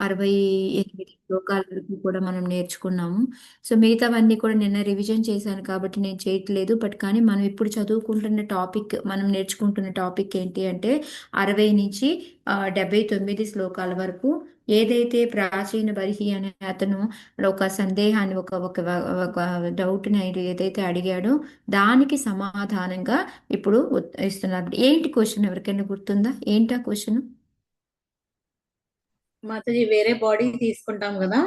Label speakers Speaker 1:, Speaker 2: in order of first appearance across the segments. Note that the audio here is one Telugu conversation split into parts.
Speaker 1: 68 శ్లోకాల వరకు కూడా మనం నేర్చుకున్నాము. సో మిగతావన్నీ కూడా నిన్న రివిజన్ చేశాను కాబట్టి నేను చేయట్లేదు. బట్ కానీ మనం ఇప్పుడు చదువుకుంటున్న టాపిక్, మనం నేర్చుకుంటున్న టాపిక్ ఏంటి అంటే 60 నుంచి 79 శ్లోకాల వరకు ఏదైతే ప్రాచీన బర్హి అనే అతను ఒక సందేహాన్ని, ఒక డౌట్ని ఏదైతే అడిగాడో దానికి సమాధానంగా ఇప్పుడు ఇస్తున్నారు. ఏంటి క్వశ్చన్? ఎవరికైనా గుర్తుందా? ఏంటా క్వశ్చన్?
Speaker 2: మాతాజీ, వేరే బాడీ తీసుకుంటాం కదా,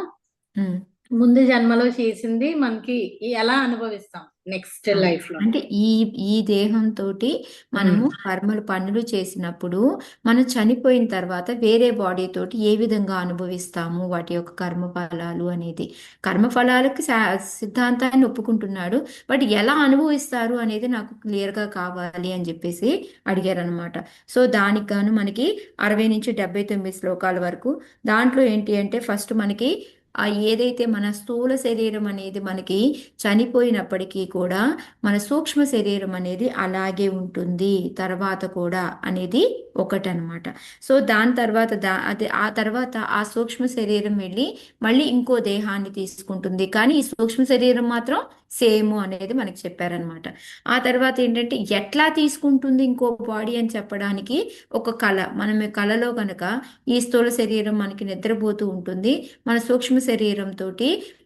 Speaker 2: ముందు జన్మలో చేసింది మనకి ఎలా అనుభవిస్తాం నెక్స్ట్ లైఫ్ లో?
Speaker 1: అంటే ఈ ఈ దేహంతో మనము కర్మలు పనులు చేసినప్పుడు మనం చనిపోయిన తర్వాత వేరే బాడీ తోటి ఏ విధంగా అనుభవిస్తాము వాటి యొక్క కర్మ ఫలాలు అనేది. కర్మ ఫలాలకి సిద్ధాంతాన్ని ఒప్పుకుంటున్నాడు. బట్ ఎలా అనుభవిస్తారు అనేది నాకు క్లియర్గా కావాలి అని చెప్పేసి అడిగారు అనమాట. సో దానికి గాను మనకి 60 నుంచి 79 శ్లోకాల వరకు, దాంట్లో ఏంటి అంటే ఫస్ట్ మనకి ఏదైతే మన స్థూల శరీరం అనేది మనకి చనిపోయినప్పటికీ కూడా మన సూక్ష్మ శరీరం అనేది అలాగే ఉంటుంది తర్వాత కూడా అనేది ఒకటనమాట. సో దాని తర్వాత అదే ఆ తర్వాత ఆ సూక్ష్మ శరీరం వెళ్ళి మళ్ళీ ఇంకో దేహాన్ని తీసుకుంటుంది, కానీ ఈ సూక్ష్మ శరీరం మాత్రం సేమ్ అనేది మనకి చెప్పారనమాట. ఆ తర్వాత ఏంటంటే ఎట్లా తీసుకుంటుంది ఇంకో బాడీ అని చెప్పడానికి ఒక కళ, మనం కళలో కనుక ఈ స్థూల శరీరం మనకి నిద్రపోతూ ఉంటుంది, మన సూక్ష్మ శరీరంతో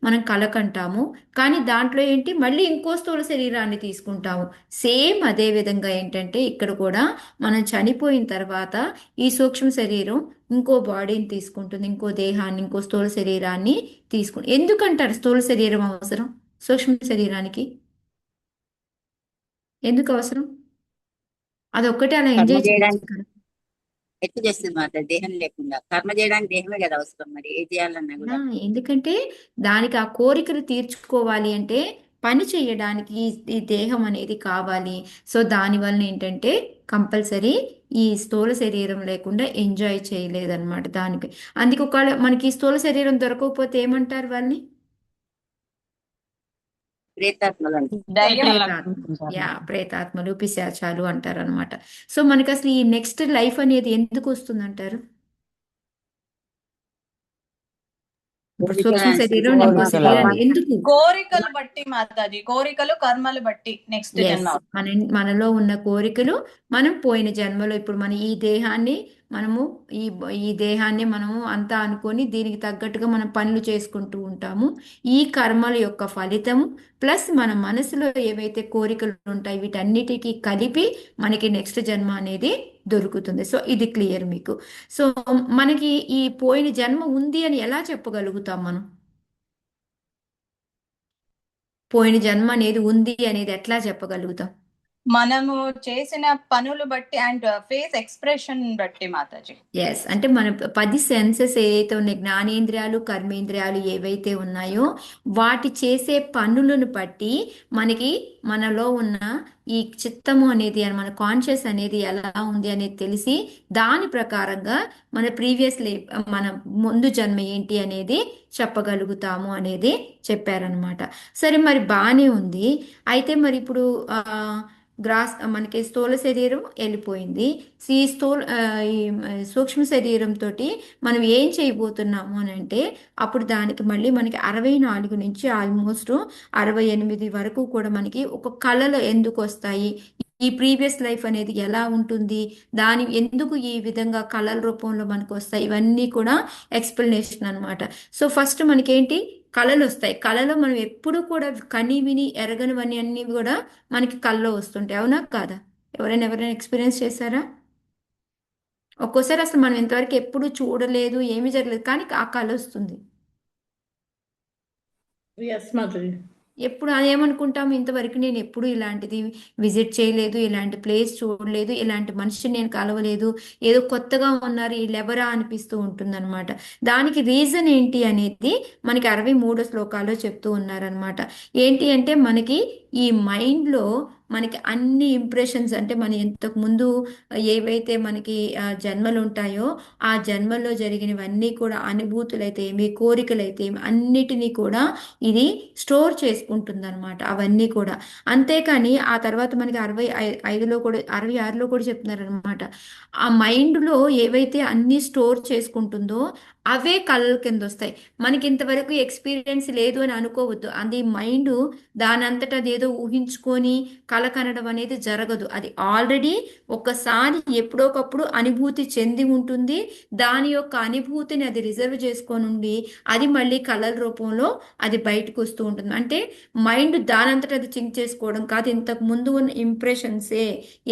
Speaker 1: మనం కళ కంటాము, కానీ దాంట్లో ఏంటి మళ్ళీ ఇంకో స్థూల శరీరాన్ని తీసుకుంటాము. సేమ్ అదే విధంగా ఏంటంటే ఇక్కడ కూడా మనం చనిపోయిన తర్వాత ఈ సూక్ష్మ శరీరం ఇంకో బాడీని తీసుకుంటుంది, ఇంకో దేహాన్ని, ఇంకో స్థూల శరీరాన్ని తీసుకుంటుంది. ఎందుకంటారు స్థూల శరీరం అవసరం సూక్ష్మ శరీరానికి? ఎందుకు అవసరం? అదొక్కటే అలా
Speaker 3: కర్మ
Speaker 1: ఎంజాయ్ చేయొచ్చు
Speaker 3: చేయడానికి
Speaker 1: కదా.
Speaker 3: ఎట్లా చేస్తుంది మాట దేహం లేకుండా? కర్మ చేయడానికి దేహమే కదా అవసరం, మరి ఏ చేయాలన్నా
Speaker 1: ఆ,
Speaker 3: కూడా.
Speaker 1: ఎందుకంటే దానికి ఆ కోరికలు తీర్చుకోవాలి అంటే పని చేయడానికి ఈ దేహం అనేది కావాలి. సో దానివల్ల ఏంటంటే కంపల్సరీ ఈ స్థూల శరీరం లేకుండా ఎంజాయ్ చేయలేదన్నమాట దానికి. అందుకే ఒకవేళ మనకి ఈ స్థూల శరీరం దొరకకపోతే ఏమంటారు వాళ్ళని?
Speaker 3: ప్రేతాత్మలు అంటారు.
Speaker 1: ప్రేతాత్మ. యా, ప్రేతాత్మలు, పిశాచాలు అంటారు అనమాట. సో మనకి అసలు ఈ నెక్స్ట్ లైఫ్ అనేది ఎందుకు వస్తుంది అంటారు? ఇప్పుడు సూక్ష్మ శరీరం ఇంకో శరీరాన్ని ఎందుకు?
Speaker 4: కోరికలు బట్టి మాతాజీ, కోరికలు కర్మలు బట్టి నెక్స్ట్
Speaker 1: ఎస్,
Speaker 4: జన్మ.
Speaker 1: మనలో ఉన్న కోరికలు మనం పోయిన జన్మలో, ఇప్పుడు మన ఈ దేహాన్ని మనము ఈ ఈ దేహాన్ని మనము అంతా అనుకొని దీనికి తగ్గట్టుగా మనం పనులు చేసుకుంటూ ఉంటాము. ఈ కర్మల యొక్క ఫలితము ప్లస్ మన మనసులో ఏవైతే కోరికలు ఉంటాయి వీటన్నిటికీ కలిపి మనకి నెక్స్ట్ జన్మ అనేది దొరుకుతుంది. సో ఇది క్లియర్ మీకు. సో మనకి ఈ పోయిన జన్మ ఉంది అని ఎలా చెప్పగలుగుతాం మనం? పోయిన జన్మ అనేది ఉంది అనేది ఎట్లా చెప్పగలుగుతాం?
Speaker 4: మనము చేసిన పనులు బట్టి అండ్ ఫేస్ ఎక్స్ప్రెషన్ బట్టి మాతాజీ.
Speaker 1: ఎస్, అంటే మన 10 సెన్సెస్ ఏవైతే ఉన్నాయి, జ్ఞానేంద్రియాలు, కర్మేంద్రియాలు ఏవైతే ఉన్నాయో వాటి చేసే పనులను బట్టి మనకి మనలో ఉన్న ఈ చిత్తము అనేది, మన కాన్షియస్ అనేది ఎలా ఉంది అనేది తెలిసి దాని ప్రకారంగా మన మన ముందు జన్మ ఏంటి అనేది చెప్పగలుగుతాము అనేది చెప్పారనమాట. సరే, మరి బాగానే ఉంది. అయితే మరి ఇప్పుడు మనకి స్థూల శరీరం వెళ్ళిపోయింది. ఈ ఈ సూక్ష్మ శరీరంతో మనం ఏం చేయబోతున్నాము అని అంటే అప్పుడు దానికి మళ్ళీ మనకి 64 నుంచి ఆల్మోస్ట్ 68 వరకు కూడా మనకి ఒక కళలు ఎందుకు వస్తాయి, ఈ ప్రీవియస్ లైఫ్ అనేది ఎలా ఉంటుంది, దాని ఎందుకు ఈ విధంగా కళల రూపంలో మనకు వస్తాయి, ఇవన్నీ కూడా ఎక్స్ప్లెనేషన్ అనమాట. సో ఫస్ట్ మనకేంటి కళలు వస్తాయి. కళలో మనం ఎప్పుడు కూడా కని విని ఎరగనివన్నీ అన్నీ కూడా మనకి కళ్ళలో వస్తుంటాయి. అవునా కాదా? ఎవరైనా ఎక్స్పీరియన్స్ చేశారా? ఒక్కోసారి అసలు మనం ఇంతవరకు ఎప్పుడు చూడలేదు, ఏమీ జరగలేదు, కానీ ఆ కళ వస్తుంది.
Speaker 2: ఎస్ మాధురి.
Speaker 1: ఎప్పుడు అదేమనుకుంటాము, ఇంతవరకు నేను ఎప్పుడు ఇలాంటిది విజిట్ చేయలేదు, ఇలాంటి ప్లేస్ చూడలేదు, ఇలాంటి మనిషిని నేను కలవలేదు, ఏదో కొత్తగా ఉన్నారు వీళ్ళెవరా అనిపిస్తూ ఉంటుందన్నమాట. దానికి రీజన్ ఏంటి అనేది మనకి 63 శ్లోకాల్లో చెప్తూ ఉన్నారనమాట. ఏంటి అంటే మనకి ఈ మైండ్లో మనకి అన్ని ఇంప్రెషన్స్, అంటే మన ఇంతకు ముందు ఏవైతే మనకి జన్మలు ఉంటాయో ఆ జన్మల్లో జరిగినవన్నీ కూడా అనుభూతులైతే ఏమి, కోరికలైతే ఏమి, అన్నిటినీ కూడా ఇది స్టోర్ చేసుకుంటుంది అనమాట అవన్నీ కూడా. అంతేకాని ఆ తర్వాత మనకి 65లో కూడా 66లో కూడా చెప్తున్నారు అనమాట. ఆ మైండ్లో ఏవైతే అన్ని స్టోర్ చేసుకుంటుందో అవే కళల కింద వస్తాయి. మనకి ఇంతవరకు ఎక్స్పీరియన్స్ లేదు అని అనుకోవద్దు. అది మైండ్ దానంతట అదేదో ఊహించుకొని కళ కనడం అనేది జరగదు. అది ఆల్రెడీ ఒకసారి ఎప్పుడోకప్పుడు అనుభూతి చెంది ఉంటుంది. దాని యొక్క అనుభూతిని అది రిజర్వ్ చేసుకొని ఉండి అది మళ్ళీ కళల రూపంలో అది బయటకు వస్తూ ఉంటుంది. అంటే మైండ్ దానంతట అది థింక్ చేసుకోవడం కాదు, ఇంతకు ముందు ఉన్న ఇంప్రెషన్సే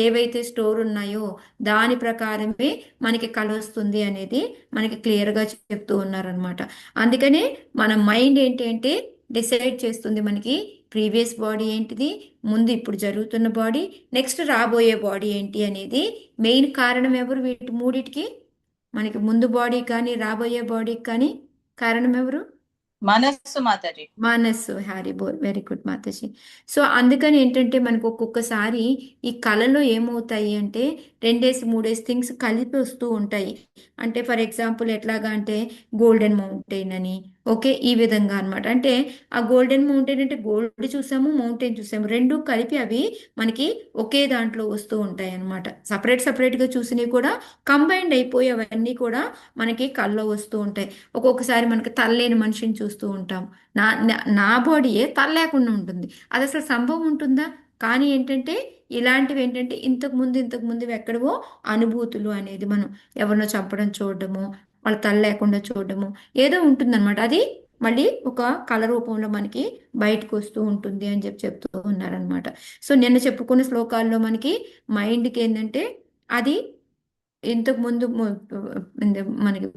Speaker 1: ఏవైతే స్టోర్ ఉన్నాయో దాని ప్రకారమే మనకి కళ వస్తుంది అనేది మనకి క్లియర్గా చెప్తూ ఉన్నారనమాట. అందుకనే మన మైండ్ ఏంటి అంటే డిసైడ్ చేస్తుంది మనకి ప్రీవియస్ బాడీ ఏంటిది, ముందు ఇప్పుడు జరుగుతున్న బాడీ, నెక్స్ట్ రాబోయే బాడీ ఏంటి అనేది. మెయిన్ కారణం ఎవరు వీటి మూడిటికి? మనకి ముందు బాడీ కానీ రాబోయే బాడీకి కానీ కారణం ఎవరు?
Speaker 4: మనస్సు మాతాజీ.
Speaker 1: మనస్సు. హ్యారీ బోల్, వెరీ గుడ్ మాతాజీ. సో అందుకని ఏంటంటే మనకు ఒక్కొక్కసారి ఈ కళలో ఏమవుతాయి అంటే 2 3 థింగ్స్ కలిపి వస్తూ ఉంటాయి. అంటే ఫర్ ఎగ్జాంపుల్ ఎట్లాగా అంటే గోల్డెన్ మౌంటైన్ అని, ఓకే, ఈ విధంగా అనమాట. అంటే ఆ గోల్డెన్ మౌంటైన్ అంటే గోల్డ్ చూసాము, మౌంటైన్ చూసాము, రెండు కలిపి అవి మనకి ఒకే దాంట్లో వస్తూ ఉంటాయి అనమాట. సపరేట్గా చూసినవి కూడా కంబైండ్ అయిపోయి అవన్నీ కూడా మనకి కళ్ళలో వస్తూ ఉంటాయి. ఒక్కొక్కసారి మనకి తల్లేని మనిషిని చూస్తూ ఉంటాం. నా బాడీయే తల లేకుండా ఉంటుంది. అది అసలు సంభవం ఉంటుందా? కానీ ఏంటంటే ఇలాంటివి ఏంటంటే ఇంతకు ముందు ఎక్కడవో అనుభూతులు అనేది మనం ఎవరినో చంపడం చూడడము, వాళ్ళ తల లేకుండా చూడడము ఏదో ఉంటుందన్నమాట. అది మళ్ళీ ఒక కళ రూపంలో మనకి బయటకు వస్తూ ఉంటుంది అని చెప్తూ ఉన్నారనమాట. సో నిన్న చెప్పుకున్న శ్లోకాల్లో మనకి మైండ్కి ఏంటంటే అది ఇంతకు ముందు మనకి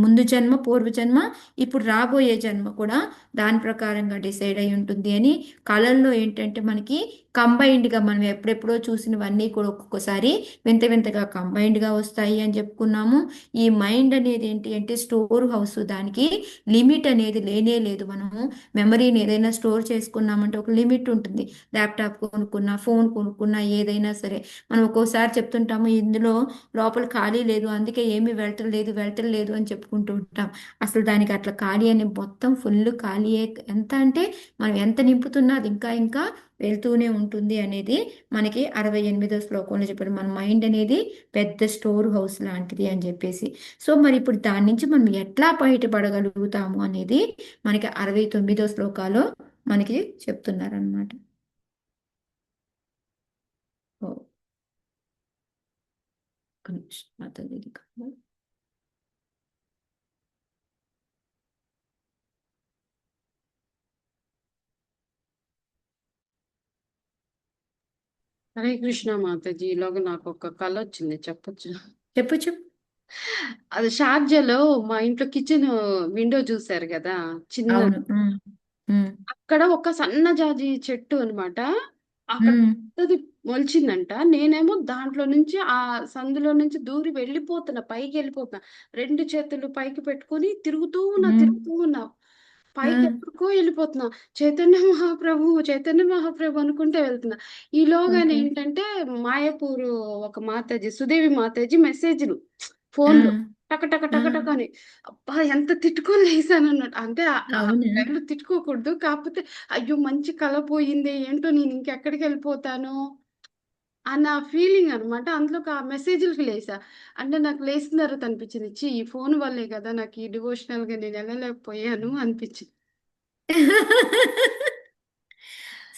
Speaker 1: ముందు జన్మ, పూర్వ జన్మ, ఇప్పుడు రాబోయే జన్మ కూడా దాని ప్రకారంగా డిసైడ్ అయి ఉంటుంది అని. కళల్లో ఏంటంటే మనకి కంబైన్డ్గా మనం ఎప్పుడెప్పుడో చూసినవన్నీ కూడా ఒక్కొక్కసారి వింత వింతగా కంబైన్డ్గా వస్తాయి అని చెప్పుకున్నాము. ఈ మైండ్ అనేది ఏంటి అంటే స్టోర్ హౌస్, దానికి లిమిట్ అనేది లేనే లేదు. మనము మెమరీని ఏదైనా స్టోర్ చేసుకున్నామంటే ఒక లిమిట్ ఉంటుంది. ల్యాప్టాప్ కొనుక్కున్నా, ఫోన్ కొనుక్కున్నా, ఏదైనా సరే మనం ఒక్కోసారి చెప్తుంటాము ఇందులో లోపల ఖాళీ లేదు, అందుకే ఏమీ వెళ్ళటం లేదు అని చెప్పుకుంటూ ఉంటాం. అసలు దానికి అట్లా ఖాళీ అని మొత్తం ఫుల్ ఖాళీయే. ఎంత అంటే మనం ఎంత నింపుతున్నా అది ఇంకా ఇంకా వెళ్తూనే ఉంటుంది అనేది మనకి 68వ శ్లోకంలో చెప్పారు. మన మైండ్ అనేది పెద్ద స్టోర్ హౌస్ లాంటిది అని చెప్పేసి. సో మరి ఇప్పుడు దాని నుంచి మనం ఎట్లా బయటపడగలుగుతాము అనేది మనకి 69వ శ్లోకాలో మనకి చెప్తున్నారనమాట.
Speaker 5: హరే కృష్ణ మాతాజీ. ఈలోగా నాకు ఒక కళ వచ్చింది, చెప్పొచ్చు?
Speaker 1: చెప్పు.
Speaker 5: అది షార్జాలో మా ఇంట్లో కిచెన్ విండో చూసారు కదా, చిన్న,
Speaker 1: అవును.
Speaker 5: అక్కడ ఒక సన్న జాజి చెట్టు అన్నమాట. అక్కడ పెద్దది మొలిచిందంట. నేనేమో దాంట్లో నుంచి ఆ సందులో నుంచి దూరి వెళ్ళిపోతున్నా, పైకి వెళ్ళిపోతున్నా. 2 చేతులు పైకి పెట్టుకొని తిరుగుతూ ఉన్నా. పైకి ఎక్కడికో వెళ్ళిపోతున్నా. చైతన్య మహాప్రభు అనుకుంటే వెళ్తున్నా. ఈలోగానే ఏంటంటే మాయాపూర్ ఒక మాతాజీ, సుదేవి మాతాజీ మెసేజ్లు ఫోన్లో టక టక టక టక అని. అబ్బా ఎంత తిట్టుకొని లేసాను అన్నట్టు. అంటే ఆ టైంలో తిట్టుకోకూడదు, కాకపోతే అయ్యో మంచి కళ పోయింది, ఏంటో నేను ఇంకెక్కడికి వెళ్ళిపోతాను అన్న ఫీలింగ్ అనమాట. అందులో ఆ మెసేజ్లకి లేసా. అంటే నాకు లేసిన తర్వాత అనిపించింది, ఈ ఫోన్ వల్లే కదా నాకు ఈ డివోషనల్ గా నేను వెళ్ళలేకపోయాను అనిపించింది.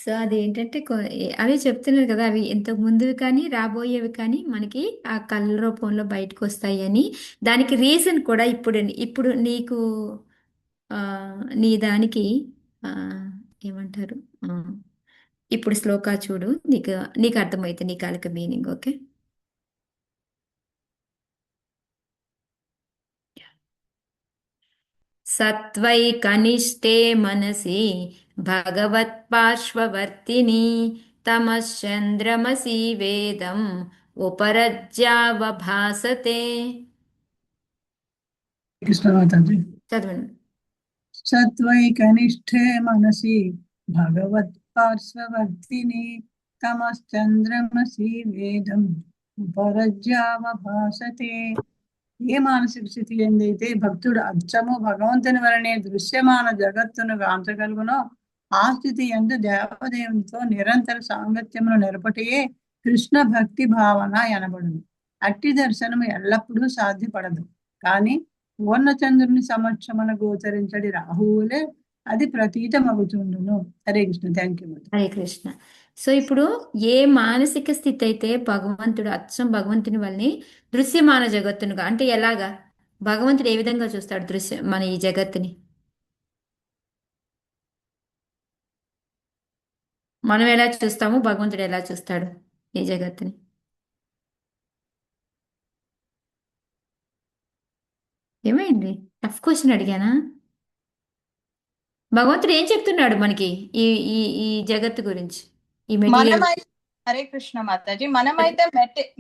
Speaker 1: సో అదేంటంటే అవి చెప్తున్నారు కదా, అవి ఇంతకు ముందువి కానీ రాబోయేవి కానీ మనకి ఆ కళ్ళ రూపంలో బయటకు వస్తాయి అని. దానికి రీజన్ కూడా ఇప్పుడు నీకు నీ దానికి ఆ, ఏమంటారు, ఇప్పుడు శ్లోకా చూడు, నీకు నీకు అర్థమైతే నీ కాలిక మీనింగ్. ఓకే. సత్వైకనిష్టే మనసి భగవత్పార్శ్వవర్తిని తమశ్చంద్రమసి వేదం ఉపరజ్యావభాసతే.
Speaker 6: కృష్ణమాతాజీ.
Speaker 1: చదవండి.
Speaker 6: సత్వైకనిష్ఠే మనసి భగవత్ పార్శ్వవర్తిని తమశ్చంద్రమసి వేదం ఉపరజ్యావభాసతే. ఏ మానసిక స్థితి ఏందైతే భక్తుడు అచ్చము భగవంతుని వలనే దృశ్యమాన జగత్తును గాంచగలుగునో ఆ స్థితి యందు దేవదేవునితో నిరంతర సాంగత్యమును నెరపటియే కృష్ణ భక్తి భావన ఎనబడును. అట్టి దర్శనము ఎల్లప్పుడూ సాధ్యపడదు, కానీ పూర్ణచంద్రుని సమక్షమున గోచరించడి రాహువులే అది ప్రతీతమగుచుండును. Hare Krishna. Thank you.
Speaker 1: Hare Krishna. So ఇప్పుడు ఏ మానసిక స్థితి అయితే భగవంతుడు అచ్చం భగవంతుని వల్ని దృశ్యమాన జగత్తునుగా అంటే ఎలాగా భగవంతుడు ఏ విధంగా చూస్తాడు మన ఈ జగత్తుని? మనం ఎలా చూస్తాము, భగవంతుడు ఎలా చూస్తాడు ఈ జగత్తుని? ఏమైంది? టఫ్ క్వశ్చన్ అడిగానా? భగవంతుడు ఏం చెప్తున్నాడు మనకి ఈ ఈ ఈ జగత్తు గురించి, ఈ మెటీరియల్?
Speaker 4: మనమైతే హరే కృష్ణ మాతాజీ, మనమైతే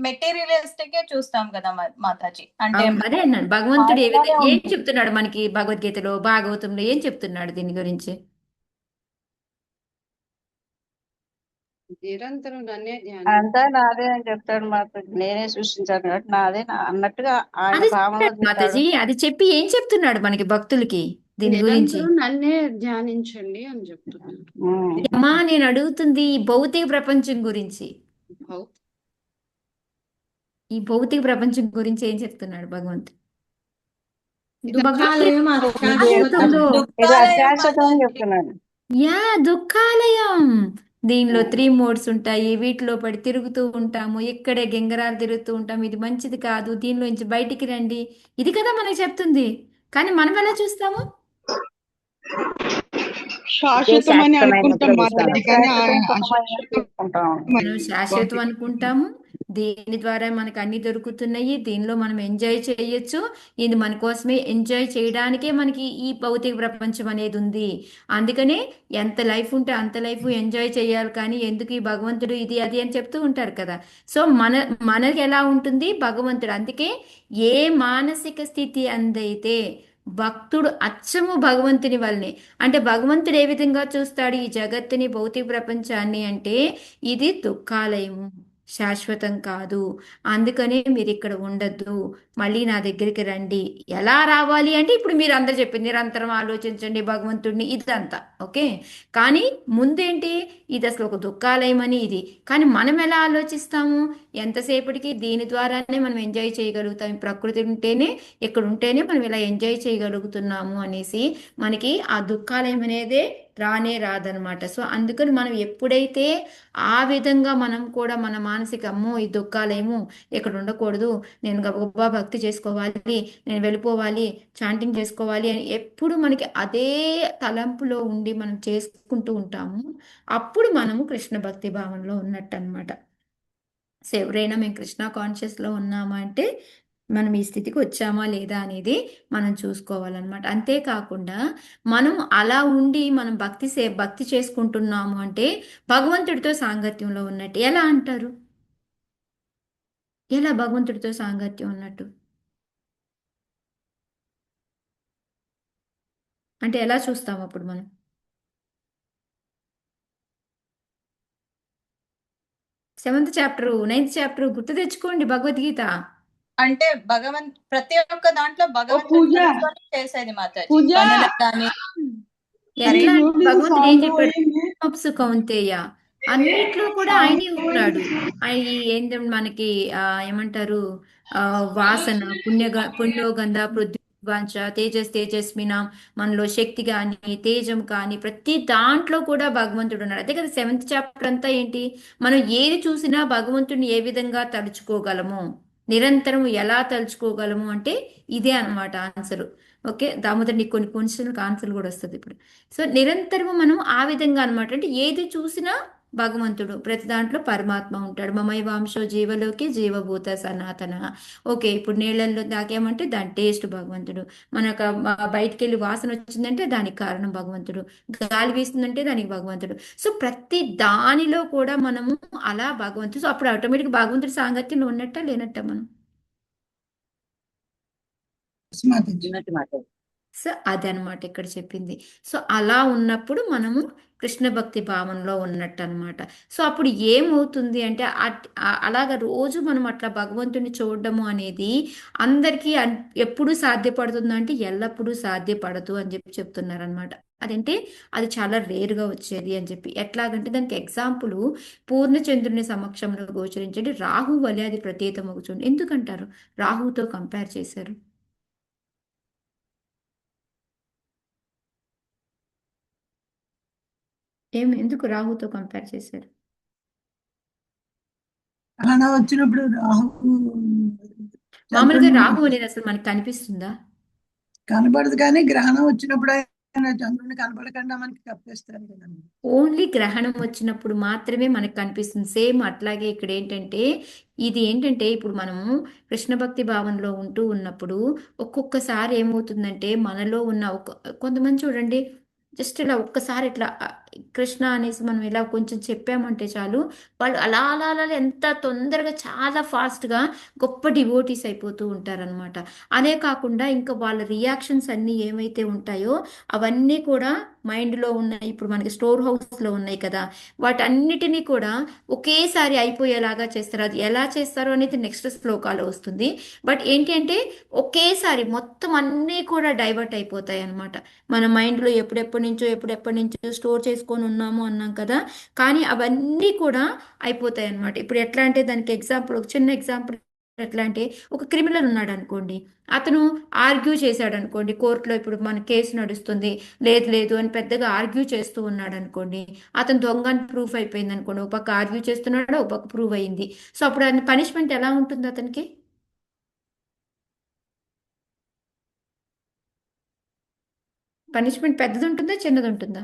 Speaker 4: మెటీరియలిస్టిక్ చూస్తాం కదా మాతాజీ. అంటే
Speaker 1: అదే అన్నాను, భగవంతుడు ఏ విధంగా
Speaker 4: మాయలోనే
Speaker 1: ఏం
Speaker 4: ఉంది.
Speaker 1: చెప్తున్నాడు మనకి భగవద్గీతలో, భాగవతంలో ఏం చెప్తున్నాడు దీని గురించి?
Speaker 5: నిరంతరం నన్నే
Speaker 3: అంతా నాదే అని చెప్తాడు మాతాజీ. నేనే సృష్టించాను కాబట్టి నాదే అన్నట్టుగా ఆయన
Speaker 1: అది
Speaker 3: భావనలో
Speaker 1: చెప్పాడు
Speaker 3: చెప్తాడు.
Speaker 1: మాతాజీ, అది చెప్పి ఏం చెప్తున్నాడు మనకి భక్తులకి దీని గురించి?
Speaker 5: నిరంతరం నన్నే ధ్యానించండి అని చెప్తున్నాను.
Speaker 1: అమ్మా నేను అడుగుతుంది ఈ భౌతిక ప్రపంచం గురించి.
Speaker 5: భౌ-
Speaker 1: ఈ భౌతిక ప్రపంచం గురించి ఏం చెప్తున్నాడు భగవంతుడు?
Speaker 2: దుఃఖాలయం
Speaker 1: భాగవతంలో
Speaker 3: ఇది అశాశ్వతం అని చెప్తున్నాడు.
Speaker 1: యా దుఃఖాలయం, దీనిలో 3 మోడ్స్ ఉంటాయి, వీటిలో పడి తిరుగుతూ ఉంటాము, ఇక్కడే గింగరాలు తిరుగుతూ ఉంటాము, ఇది మంచిది కాదు, దీనిలో నుంచి బయటికి రండి, ఇది కదా మనకి చెప్తుంది. కానీ మనం ఎలా చూస్తాము?
Speaker 7: శాశ్వతమని అనుకుంటాం మాతాజీ, కానీ
Speaker 1: మనం శాశ్వతం అనుకుంటాము, దీని ద్వారా మనకు అన్ని దొరుకుతున్నాయి, దీనిలో మనం ఎంజాయ్ చేయొచ్చు, ఇది మన కోసమే, ఎంజాయ్ చేయడానికే మనకి ఈ భౌతిక ప్రపంచం అనేది ఉంది. అందుకనే ఎంత లైఫ్ ఉంటే అంత లైఫ్ ఎంజాయ్ చేయాలి, కానీ ఎందుకు ఈ భగవంతుడు ఇది అది అని చెప్తూ ఉంటారు కదా. సో మనకి ఎలా ఉంటుంది భగవంతుడు? అందుకే ఏ మానసిక స్థితి అందైతే భక్తుడు అచ్చము భగవంతుని వల్లనే, అంటే భగవంతుడు ఏ విధంగా చూస్తాడు ఈ జగత్తుని, భౌతిక ప్రపంచాన్ని అంటే ఇది దుఃఖాలయము, శాశ్వతం కాదు, అందుకనే మీరు ఇక్కడ ఉండద్దు, మళ్ళీ నా దగ్గరికి రండి. ఎలా రావాలి అంటే ఇప్పుడు మీరు అందరు చెప్పింది నిరంతరం ఆలోచించండి భగవంతుడిని, ఇదంతా ఓకే. కానీ ముందేంటి, ఇది అసలు ఒక దుఃఖాలయమని ఇది. కానీ మనం ఎలా ఆలోచిస్తాము? ఎంతసేపటికి దీని ద్వారానే మనం ఎంజాయ్ చేయగలుగుతాం, ఈ ప్రకృతి ఉంటేనే, ఇక్కడ ఉంటేనే మనం ఇలా ఎంజాయ్ చేయగలుగుతున్నాము అనేసి మనకి ఆ దుఃఖాలయం అనేదే రానే రాదనమాట. సో అందుకని మనం ఎప్పుడైతే ఆ విధంగా మనం కూడా మన మానసిక అమ్మో ఈ దుఃఖాలేమో ఇక్కడ ఉండకూడదు, నేను గబగబా భక్తి చేసుకోవాలి, నేను వెళ్ళిపోవాలి, చాంటింగ్ చేసుకోవాలి అని ఎప్పుడు మనకి అదే తలంపులో ఉండి మనం చేసుకుంటూ ఉంటాము, అప్పుడు మనము కృష్ణ భక్తి భావనలో ఉన్నట్టు అనమాట. సో ఎవరైనా మేము కృష్ణ కాన్షియస్లో ఉన్నామా అంటే మనం ఈ స్థితికి వచ్చామా లేదా అనేది మనం చూసుకోవాలన్నమాట. అంతేకాకుండా మనం అలా ఉండి మనం భక్తి చేసుకుంటున్నాము అంటే భగవంతుడితో సాంగత్యంలో ఉన్నట్టు. ఎలా అంటారు? ఎలా భగవంతుడితో సాంగత్యం ఉన్నట్టు అంటే ఎలా చూస్తాం అప్పుడు మనం? 7th చాప్టర్ 9th చాప్టర్ గుర్తు తెచ్చుకోండి భగవద్గీత.
Speaker 4: అంటే ప్రతి ఒక్క దాంట్లో
Speaker 7: పూజ.
Speaker 4: భగవంతుడు చేసేది మాతాజీ,
Speaker 7: పూజ.
Speaker 4: పనులు కానీ
Speaker 1: ఎట్లా
Speaker 7: నోటీస్
Speaker 1: భగవంతుడు ఏం
Speaker 7: సౌండ్
Speaker 1: చెప్పాడు?
Speaker 7: పోయింది.
Speaker 1: నోప్సు కౌంతేయ, అన్నిట్లో కూడా ఆయనే ఉన్నాడు. ఏంటంటే మనకి ఏమంటారు, వాసన పుణ్యోగంధ పృథ్వీవాంఛ తేజస్మినాం, మనలో శక్తి కానీ తేజం కానీ ప్రతి దాంట్లో కూడా భగవంతుడు ఉన్నాడు. అదే కదా 7th చాప్టర్ అంతా ఏంటి, మనం ఏది చూసినా భగవంతుడిని ఏ విధంగా తలుచుకోగలము, నిరంతరం ఎలా తలుచుకోగలము అంటే ఇదే అన్నమాట ఆన్సర్. ఓకే దామోదర్, నీకు కొన్ని క్వశ్చన్లకు ఆన్సర్లు కూడా వస్తుంది ఇప్పుడు. సో నిరంతరము మనం ఆ విధంగా అనమాట, అంటే ఏది చూసినా భగవంతుడు, ప్రతి దాంట్లో పరమాత్మ ఉంటాడు. మమైవాంశో జీవలోకి జీవభూత సనాతన. ఓకే ఇప్పుడు నీళ్ళల్లో దాకేమంటే దాని టేస్ట్ భగవంతుడు, మనకు బయటికి వెళ్ళి వాసన వచ్చిందంటే దానికి కారణం భగవంతుడు, గాలి వీస్తుందంటే దానికి భగవంతుడు. సో ప్రతి దానిలో కూడా మనము అలా భగవంతుడు, సో అప్పుడు ఆటోమేటిక్ భగవంతుడి సాంగత్యంలో ఉన్నట్ట లేనట్ట మనం?
Speaker 3: ఉన్నట్టు మాతాజీ.
Speaker 1: సో అదనమాట ఇక్కడ చెప్పింది. సో అలా ఉన్నప్పుడు మనము కృష్ణ భక్తి భావనలో ఉన్నట్టు అనమాట. సో అప్పుడు ఏమవుతుంది అంటే అలాగ రోజు మనం అట్లా భగవంతుని చూడడము అనేది అందరికీ ఎప్పుడు సాధ్యపడుతుంది అంటే ఎల్లప్పుడూ సాధ్యపడదు అని చెప్పి చెప్తున్నారనమాట. అదంటే అది చాలా రేరుగా వచ్చేది అని చెప్పి. ఎట్లాగంటే దానికి ఎగ్జాంపుల్ పూర్ణచంద్రుని సమక్షంలో గోచరించండి రాహు వలె అది ప్రతీతమవుతుంది. ఎందుకంటారు రాహుతో కంపేర్ చేశారు? ఎందుకు రాహుతో కంపేర్ చేశారు?
Speaker 6: గ్రహణం వచ్చినప్పుడు రాహు
Speaker 1: మామూలుగా
Speaker 6: చంద్రుడిని
Speaker 1: రాహు అనేది అసలు మనకి కనిపిస్తుందా?
Speaker 6: కనబడదు, కానీ గ్రహణం వచ్చినప్పుడు ఆయన చంద్రుడిని కనపడకుండా మనకి కప్పేస్తారు కదండి.
Speaker 1: ఓన్లీ గ్రహణం వచ్చినప్పుడు మాత్రమే మనకు కనిపిస్తుంది. సేమ్ అట్లాగే ఇక్కడ ఏంటంటే ఇది ఏంటంటే ఇప్పుడు మనము కృష్ణ భక్తి భావంలో ఉంటూ ఉన్నప్పుడు ఒక్కొక్కసారి ఏమవుతుందంటే మనలో ఉన్న కొంతమంది చూడండి, జస్ట్ ఇలా ఒక్కసారి ఇట్లా కృష్ణ అనేసి మనం ఇలా కొంచెం చెప్పామంటే చాలు, వాళ్ళు అలా అలా అలా ఎంత తొందరగా చాలా ఫాస్ట్గా గొప్ప డివోటీస్ అయిపోతూ ఉంటారనమాట. అదే కాకుండా ఇంకా వాళ్ళ రియాక్షన్స్ అన్నీ ఏమైతే ఉంటాయో అవన్నీ కూడా మైండ్లో ఉన్నాయి, ఇప్పుడు మనకి స్టోర్ హౌస్లో ఉన్నాయి కదా, వాటన్నిటినీ కూడా ఒకేసారి అయిపోయేలాగా చేస్తారు. అది ఎలా చేస్తారో అనేది నెక్స్ట్ శ్లోకాలో వస్తుంది. బట్ ఏంటి అంటే ఒకేసారి మొత్తం అన్నీ కూడా డైవర్ట్ అయిపోతాయి అన్నమాట. మన మైండ్లో ఎప్పుడెప్పటి నుంచో స్టోర్ చేసుకొని ఉన్నాము అన్నాం కదా, కానీ అవన్నీ కూడా అయిపోతాయి అన్నమాట. ఇప్పుడు ఎట్లా అంటే దానికి ఎగ్జాంపుల్, ఒక చిన్న ఎగ్జాంపుల్ ఎట్లా అంటే ఒక క్రిమినల్ ఉన్నాడు అనుకోండి, అతను ఆర్గ్యూ చేశాడు అనుకోండి కోర్టులో, ఇప్పుడు మన కేసు నడుస్తుంది, లేదు లేదు అని పెద్దగా ఆర్గ్యూ చేస్తూ ఉన్నాడు అనుకోండి, అతను దొంగ అని ప్రూఫ్ అయిపోయింది అనుకోండి, ఒక పక్క ఆర్గ్యూ చేస్తున్నాడు, ఒక పక్క ప్రూవ్ అయింది. సో అప్పుడు ఆయన పనిష్మెంట్ ఎలా ఉంటుంది అతనికి? పనిష్మెంట్ పెద్దది ఉంటుందా చిన్నది ఉంటుందా?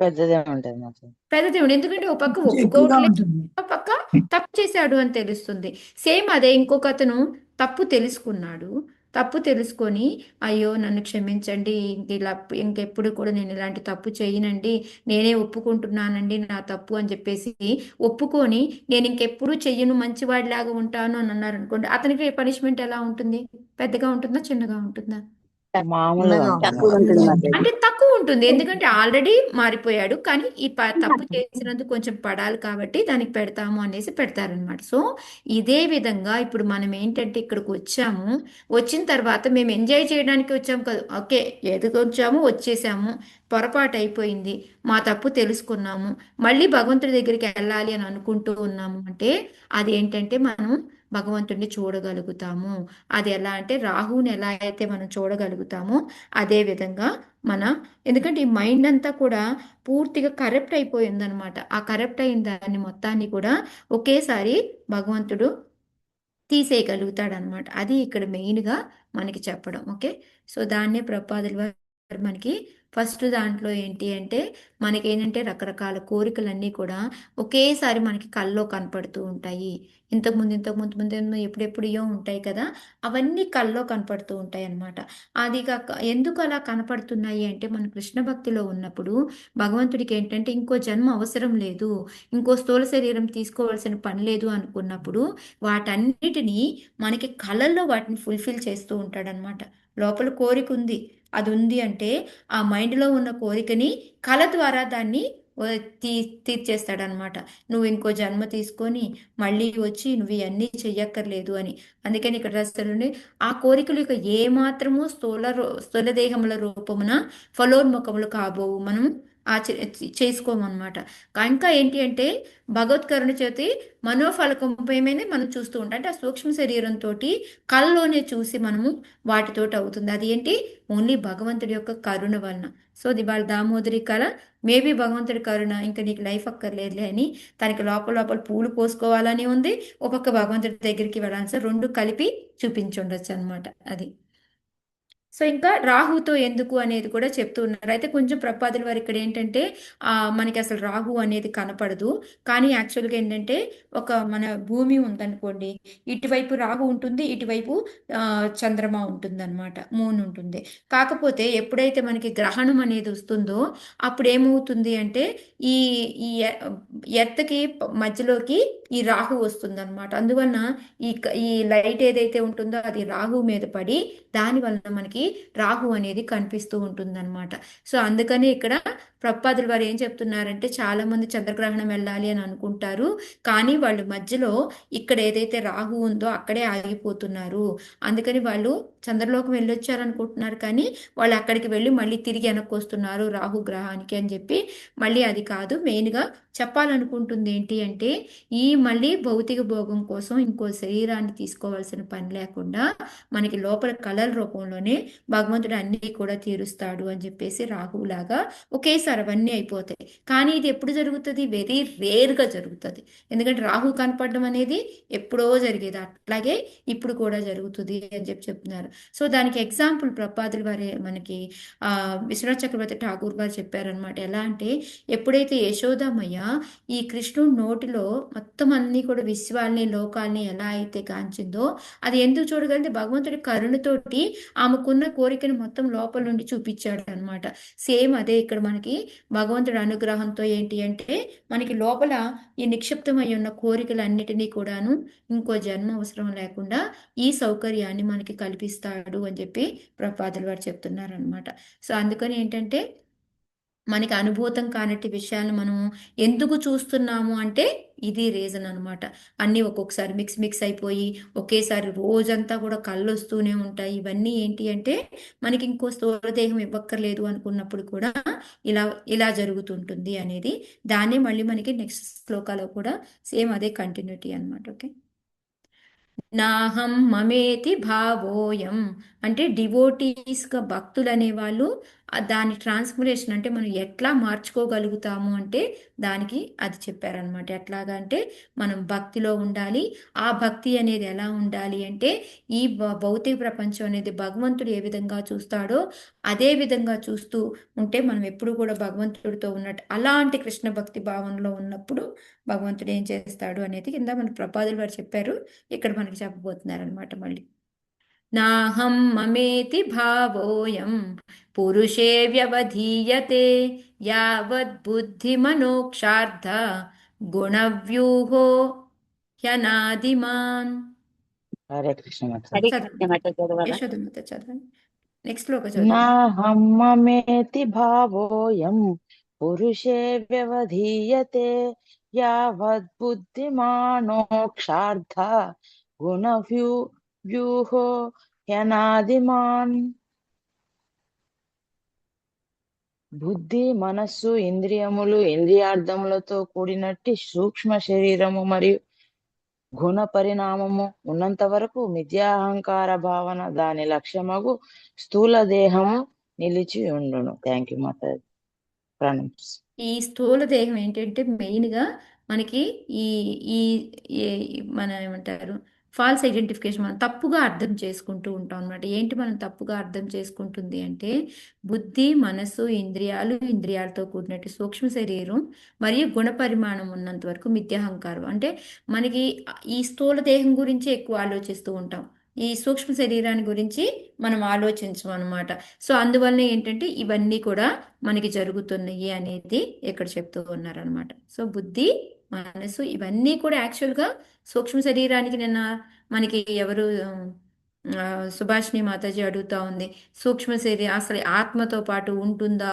Speaker 8: పెద్దదే ఉంటుంది మాకు.
Speaker 1: పెద్దది ఉంటుంది, ఎందుకంటే ఒక పక్క
Speaker 6: ఎక్కువగా
Speaker 1: ఒప్పుకోవట్లేదు,
Speaker 6: ఉంటుంది.
Speaker 1: ఒక పక్క తప్పు చేశాడు అని తెలుస్తుంది. సేమ్ అదే ఇంకొక అతను తప్పు తెలుసుకున్నాడు, తప్పు తెలుసుకొని అయ్యో నన్ను క్షమించండి, ఇంకెప్పుడు కూడా నేను ఇలాంటి తప్పు చేయనండి, నేనే ఒప్పుకుంటున్నానండి నా తప్పు అని చెప్పేసి ఒప్పుకొని నేను ఇంకెప్పుడు చెయ్యను, మంచివాడిలాగా ఉంటాను అని అన్నారు అనుకోండి, అతనికి పనిష్మెంట్ ఎలా ఉంటుంది? పెద్దగా ఉంటుందా చిన్నగా ఉంటుందా?
Speaker 8: మామూలుగా
Speaker 3: చిన్నగా
Speaker 8: ఉంటుంది.
Speaker 3: ఉంటుంది. తక్కువ ఉంటుంది మాతాజీ.
Speaker 1: అంటే తక్కువ ఉంటుంది, ఎందుకంటే ఆల్రెడీ మారిపోయాడు, కానీ ఈ తప్పు చేసినందుకు కొంచెం పడాలి కాబట్టి దానికి పెడతాము అనేసి పెడతారనమాట. సో ఇదే విధంగా ఇప్పుడు మనం ఏంటంటే ఇక్కడికి వచ్చాము, వచ్చిన తర్వాత మేము ఎంజాయ్ చేయడానికి వచ్చాము కదా, ఓకే ఎదుగు వచ్చాము వచ్చేసాము, పొరపాటు అయిపోయింది, మా తప్పు తెలుసుకున్నాము, మళ్ళీ భగవంతుడి దగ్గరికి వెళ్ళాలి అని అనుకుంటూ ఉన్నాము అంటే అది ఏంటంటే మనం భగవంతుడిని చూడగలుగుతాము. అది ఎలా అంటే రాహుని ఎలా అయితే మనం చూడగలుగుతామో అదే విధంగా మన, ఎందుకంటే ఈ మైండ్ అంతా కూడా పూర్తిగా కరప్ట్ అయిపోయింది అనమాట. ఆ కరప్ట్ అయిన దాన్ని మొత్తాన్ని కూడా ఒకేసారి భగవంతుడు తీసేయగలుగుతాడు అనమాట. అది ఇక్కడ మెయిన్గా మనకి చెప్పడం. ఓకే, సో దాన్నే ప్రపాదుల వారు మనకి ఫస్ట్ దాంట్లో ఏంటి అంటే మనకి ఏంటంటే రకరకాల కోరికలన్నీ కూడా ఒకేసారి మనకి కల్లో కనపడుతూ ఉంటాయి. ఇంతకుముందు ఎప్పుడెప్పుడో ఉంటాయి కదా, అవన్నీ కల్లో కనపడుతూ ఉంటాయి అన్నమాట. అది కాక ఎందుకు అలా కనపడుతున్నాయి అంటే మన కృష్ణ భక్తిలో ఉన్నప్పుడు భగవంతుడికి ఏంటంటే ఇంకో జన్మ అవసరం లేదు, ఇంకో స్థూల శరీరం తీసుకోవాల్సిన పని లేదు అనుకున్నప్పుడు వాటన్నిటినీ మనకి కళల్లో వాటిని ఫుల్ఫిల్ చేస్తూ ఉంటాడనమాట. లోపల కోరిక ఉంది, అది ఉంది అంటే ఆ మైండ్లో ఉన్న కోరికని కళ ద్వారా దాన్ని తీర్చేస్తాడనమాట. నువ్వు ఇంకో జన్మ తీసుకొని మళ్ళీ వచ్చి నువ్వు ఇవన్నీ చెయ్యక్కర్లేదు అని. అందుకని ఇక్కడ రాస్తాడు, ఆ కోరికలు ఇక ఏ మాత్రము స్థూల దేహముల రూపమున ఫలోన్ముఖములు కాబోవు, మనం చేసుకోమన్నమాట. ఇంకా ఏంటి అంటే భగవత్కరుణ చేతి మనోఫలకంపైనే మనం చూస్తూ ఉంటాం, అంటే ఆ సూక్ష్మ శరీరంతో కళ్ళలోనే చూసి మనము వాటితోటి అవుతుంది. అది ఏంటి? ఓన్లీ భగవంతుడి యొక్క కరుణ వలన. సో వాళ్ళ దామోదరి కళ మేబీ భగవంతుడి కరుణ, ఇంకా నీకు లైఫ్ అక్కర్లేదులే అని తనకి లోపల లోపల పూలు పోసుకోవాలని ఉంది, ఒక పక్క భగవంతుడి దగ్గరికి వెళ్ళాలని, సో రెండు కలిపి చూపించుండొచ్చు అనమాట అది. సో ఇంకా రాహుతో ఎందుకు అనేది కూడా చెప్తూ ఉన్నారు. అయితే కొంచెం ప్రపాదుల వారు ఇక్కడ ఏంటంటే మనకి అసలు రాహు అనేది కనపడదు, కానీ యాక్చువల్గా ఏంటంటే ఒక మన భూమి ఉందనుకోండి, ఇటువైపు రాహు ఉంటుంది, ఇటువైపు చంద్రమ ఉంటుంది అనమాట, మూన్ ఉంటుంది. కాకపోతే ఎప్పుడైతే మనకి గ్రహణం అనేది వస్తుందో అప్పుడు ఏమవుతుంది అంటే ఈ ఈ ఎర్త్కి మధ్యలోకి ఈ రాహు వస్తుంది అనమాట. అందువలన ఈ లైట్ ఏదైతే ఉంటుందో అది రాహు మీద పడి దాని వలన మనకి రాహు అనేది కనిపిస్తూ ఉంటుందన్నమాట. సో అందుకని ఇక్కడ ప్రపాదుల వారు ఏం చెప్తున్నారంటే చాలా మంది చంద్రగ్రహణం వెళ్ళాలి అని అనుకుంటారు, కానీ వాళ్ళు మధ్యలో ఇక్కడ ఏదైతే రాహు ఉందో అక్కడే ఆగిపోతున్నారు. అందుకని వాళ్ళు చంద్రలోకం వెళ్ళొచ్చారనుకుంటున్నారు, కానీ వాళ్ళు అక్కడికి వెళ్ళి మళ్ళీ తిరిగి వెనక్కి వస్తున్నారు రాహు గ్రహానికి అని చెప్పి మళ్ళీ అది కాదు. మెయిన్గా చెప్పాలనుకుంటుంది ఏంటి అంటే ఈ మళ్ళీ భౌతిక భోగం కోసం ఇంకో శరీరాన్ని తీసుకోవాల్సిన పని లేకుండా మనకి లోపల కళల రూపంలోనే భగవంతుడు అన్నీ కూడా తీరుస్తాడు అని చెప్పేసి రాహులాగా ఒకేసారి అవన్నీ అయిపోతాయి. కానీ ఇది ఎప్పుడు జరుగుతుంది? వెరీ రేర్గా జరుగుతుంది. ఎందుకంటే రాహు కనపడడం అనేది ఎప్పుడో జరిగేది, అట్లాగే ఇప్పుడు కూడా జరుగుతుంది అని చెప్పి చెప్తున్నారు. సో దానికి ఎగ్జాంపుల్ ప్రపాదుల వారే మనకి విశ్వనాథ్ చక్రవర్తి ఠాగూర్ గారు చెప్పారనమాట. ఎలా అంటే ఎప్పుడైతే యశోదమయ్య ఈ కృష్ణుడి నోటిలో మొత్తం అన్ని కూడా విశ్వాల్ని లోకాల్ని ఎలా అయితే కాంచిందో అది ఎందుకు చూడగలిగితే భగవంతుడి కరుణతోటి ఆమెకున్న కోరికను మొత్తం లోపల నుండి చూపించాడు అనమాట. సేమ్ అదే ఇక్కడ మనకి భగవంతుడి అనుగ్రహంతో ఏంటి అంటే మనకి లోపల ఈ నిక్షిప్తమై ఉన్న కోరికలన్నిటినీ కూడాను ఇంకో జన్మ అవసరం లేకుండా ఈ సౌకర్యాన్ని మనకి కల్పిస్తాడు అని చెప్పి ప్రపాదుల వారు చెప్తున్నారు అనమాట. సో అందుకని ఏంటంటే మనకి అనుభూతం కానట్టి విషయాలను మనం ఎందుకు చూస్తున్నాము అంటే ఇది రీజన్ అనమాట. అన్నీ ఒక్కొక్కసారి మిక్స్ అయిపోయి ఒకేసారి రోజంతా కూడా కళ్ళు వస్తూనే ఉంటాయి. ఇవన్నీ ఏంటి అంటే మనకి ఇంకో స్థూలదేహం ఇవ్వక్కర్లేదు అనుకున్నప్పుడు కూడా ఇలా జరుగుతుంటుంది అనేది. దాన్నే మళ్ళీ మనకి నెక్స్ట్ శ్లోకాలో కూడా సేమ్ అదే కంటిన్యూటీ అనమాట. ఓకే, నాహం మమేతి భావోయం అంటే డివోటీస్గా భక్తులు అనేవాళ్ళు దాని ట్రాన్స్ఫర్మేషన్ అంటే మనం ఎట్లా మార్చుకోగలుగుతాము అంటే దానికి అది చెప్పారనమాట. ఎట్లాగా అంటే మనం భక్తిలో ఉండాలి. ఆ భక్తి అనేది ఎలా ఉండాలి అంటే ఈ భౌతిక ప్రపంచం అనేది భగవంతుడు ఏ విధంగా చూస్తాడో అదే విధంగా చూస్తూ ఉంటే మనం ఎప్పుడు కూడా భగవంతుడితో ఉన్నట్టు అలాంటి కృష్ణ భక్తి భావనలో ఉన్నప్పుడు భగవంతుడు ఏం చేస్తాడు అనేది కింద మన ప్రపాదులు వారు చెప్పారు, ఇక్కడ మనకి చెప్పబోతున్నారు అనమాట. మళ్ళీ నాహం మమేతి భావోయం పురుషే వ్యవధీయతే యావద్ బుద్ధి మనోక్షార్థ గుణవ్యూహో హ్యనాదిమాన్.
Speaker 8: హరే కృష్ణ మాత.
Speaker 3: హరే కృష్ణ మాత చదవాలా?
Speaker 1: యశోదమ్మత చదవండి. నెక్స్ట్ లోక చదవండి.
Speaker 8: నాహం మమేతి భావోయం పురుషే వ్యవధీయతే యావద్ బుద్ధిమానోక్షార్థ గుణవ్యూహో హ్యనాదిమాన్. బుద్ధి, మనస్సు, ఇంద్రియములు, ఇంద్రియార్థములతో కూడినట్టి సూక్ష్మ శరీరము మరియు గుణ పరిణామము ఉన్నంత వరకు మిథ్యాహంకార భావన దాని లక్ష్యమగు స్థూల దేహము నిలిచి ఉండును. థ్యాంక్ యూ మాత. ప్రణమ్స్.
Speaker 1: ఈ స్థూల దేహం ఏంటంటే మెయిన్గా మనకి ఈ ఈ మన ఏమంటారు ఫాల్స్ ఐడెంటిఫికేషన్, మనం తప్పుగా అర్థం చేసుకుంటూ ఉంటాం అనమాట. ఏంటి మనం తప్పుగా అర్థం చేసుకుంటుంది అంటే బుద్ధి, మనసు, ఇంద్రియాలతో కూడినట్టు సూక్ష్మ శరీరం మరియు గుణ పరిమాణం ఉన్నంత వరకు మిథ్యాహంకారం. అంటే మనకి ఈ స్థూల దేహం గురించి ఎక్కువ ఆలోచిస్తూ ఉంటాం, ఈ సూక్ష్మ శరీరాన్ని గురించి మనం ఆలోచించం అనమాట. సో అందువల్ల ఏంటంటే ఇవన్నీ కూడా మనకి జరుగుతున్నాయి అనేది ఇక్కడ చెప్తూ ఉన్నారనమాట. సో బుద్ధి, మనసు ఇవన్నీ కూడా యాక్చువల్గా సూక్ష్మ శరీరానికి నిన్న మనకి ఎవరు సుభాషిణి మాతాజీ అడుగుతా ఉంది, సూక్ష్మ శరీరం అసలు ఆత్మతో పాటు ఉంటుందా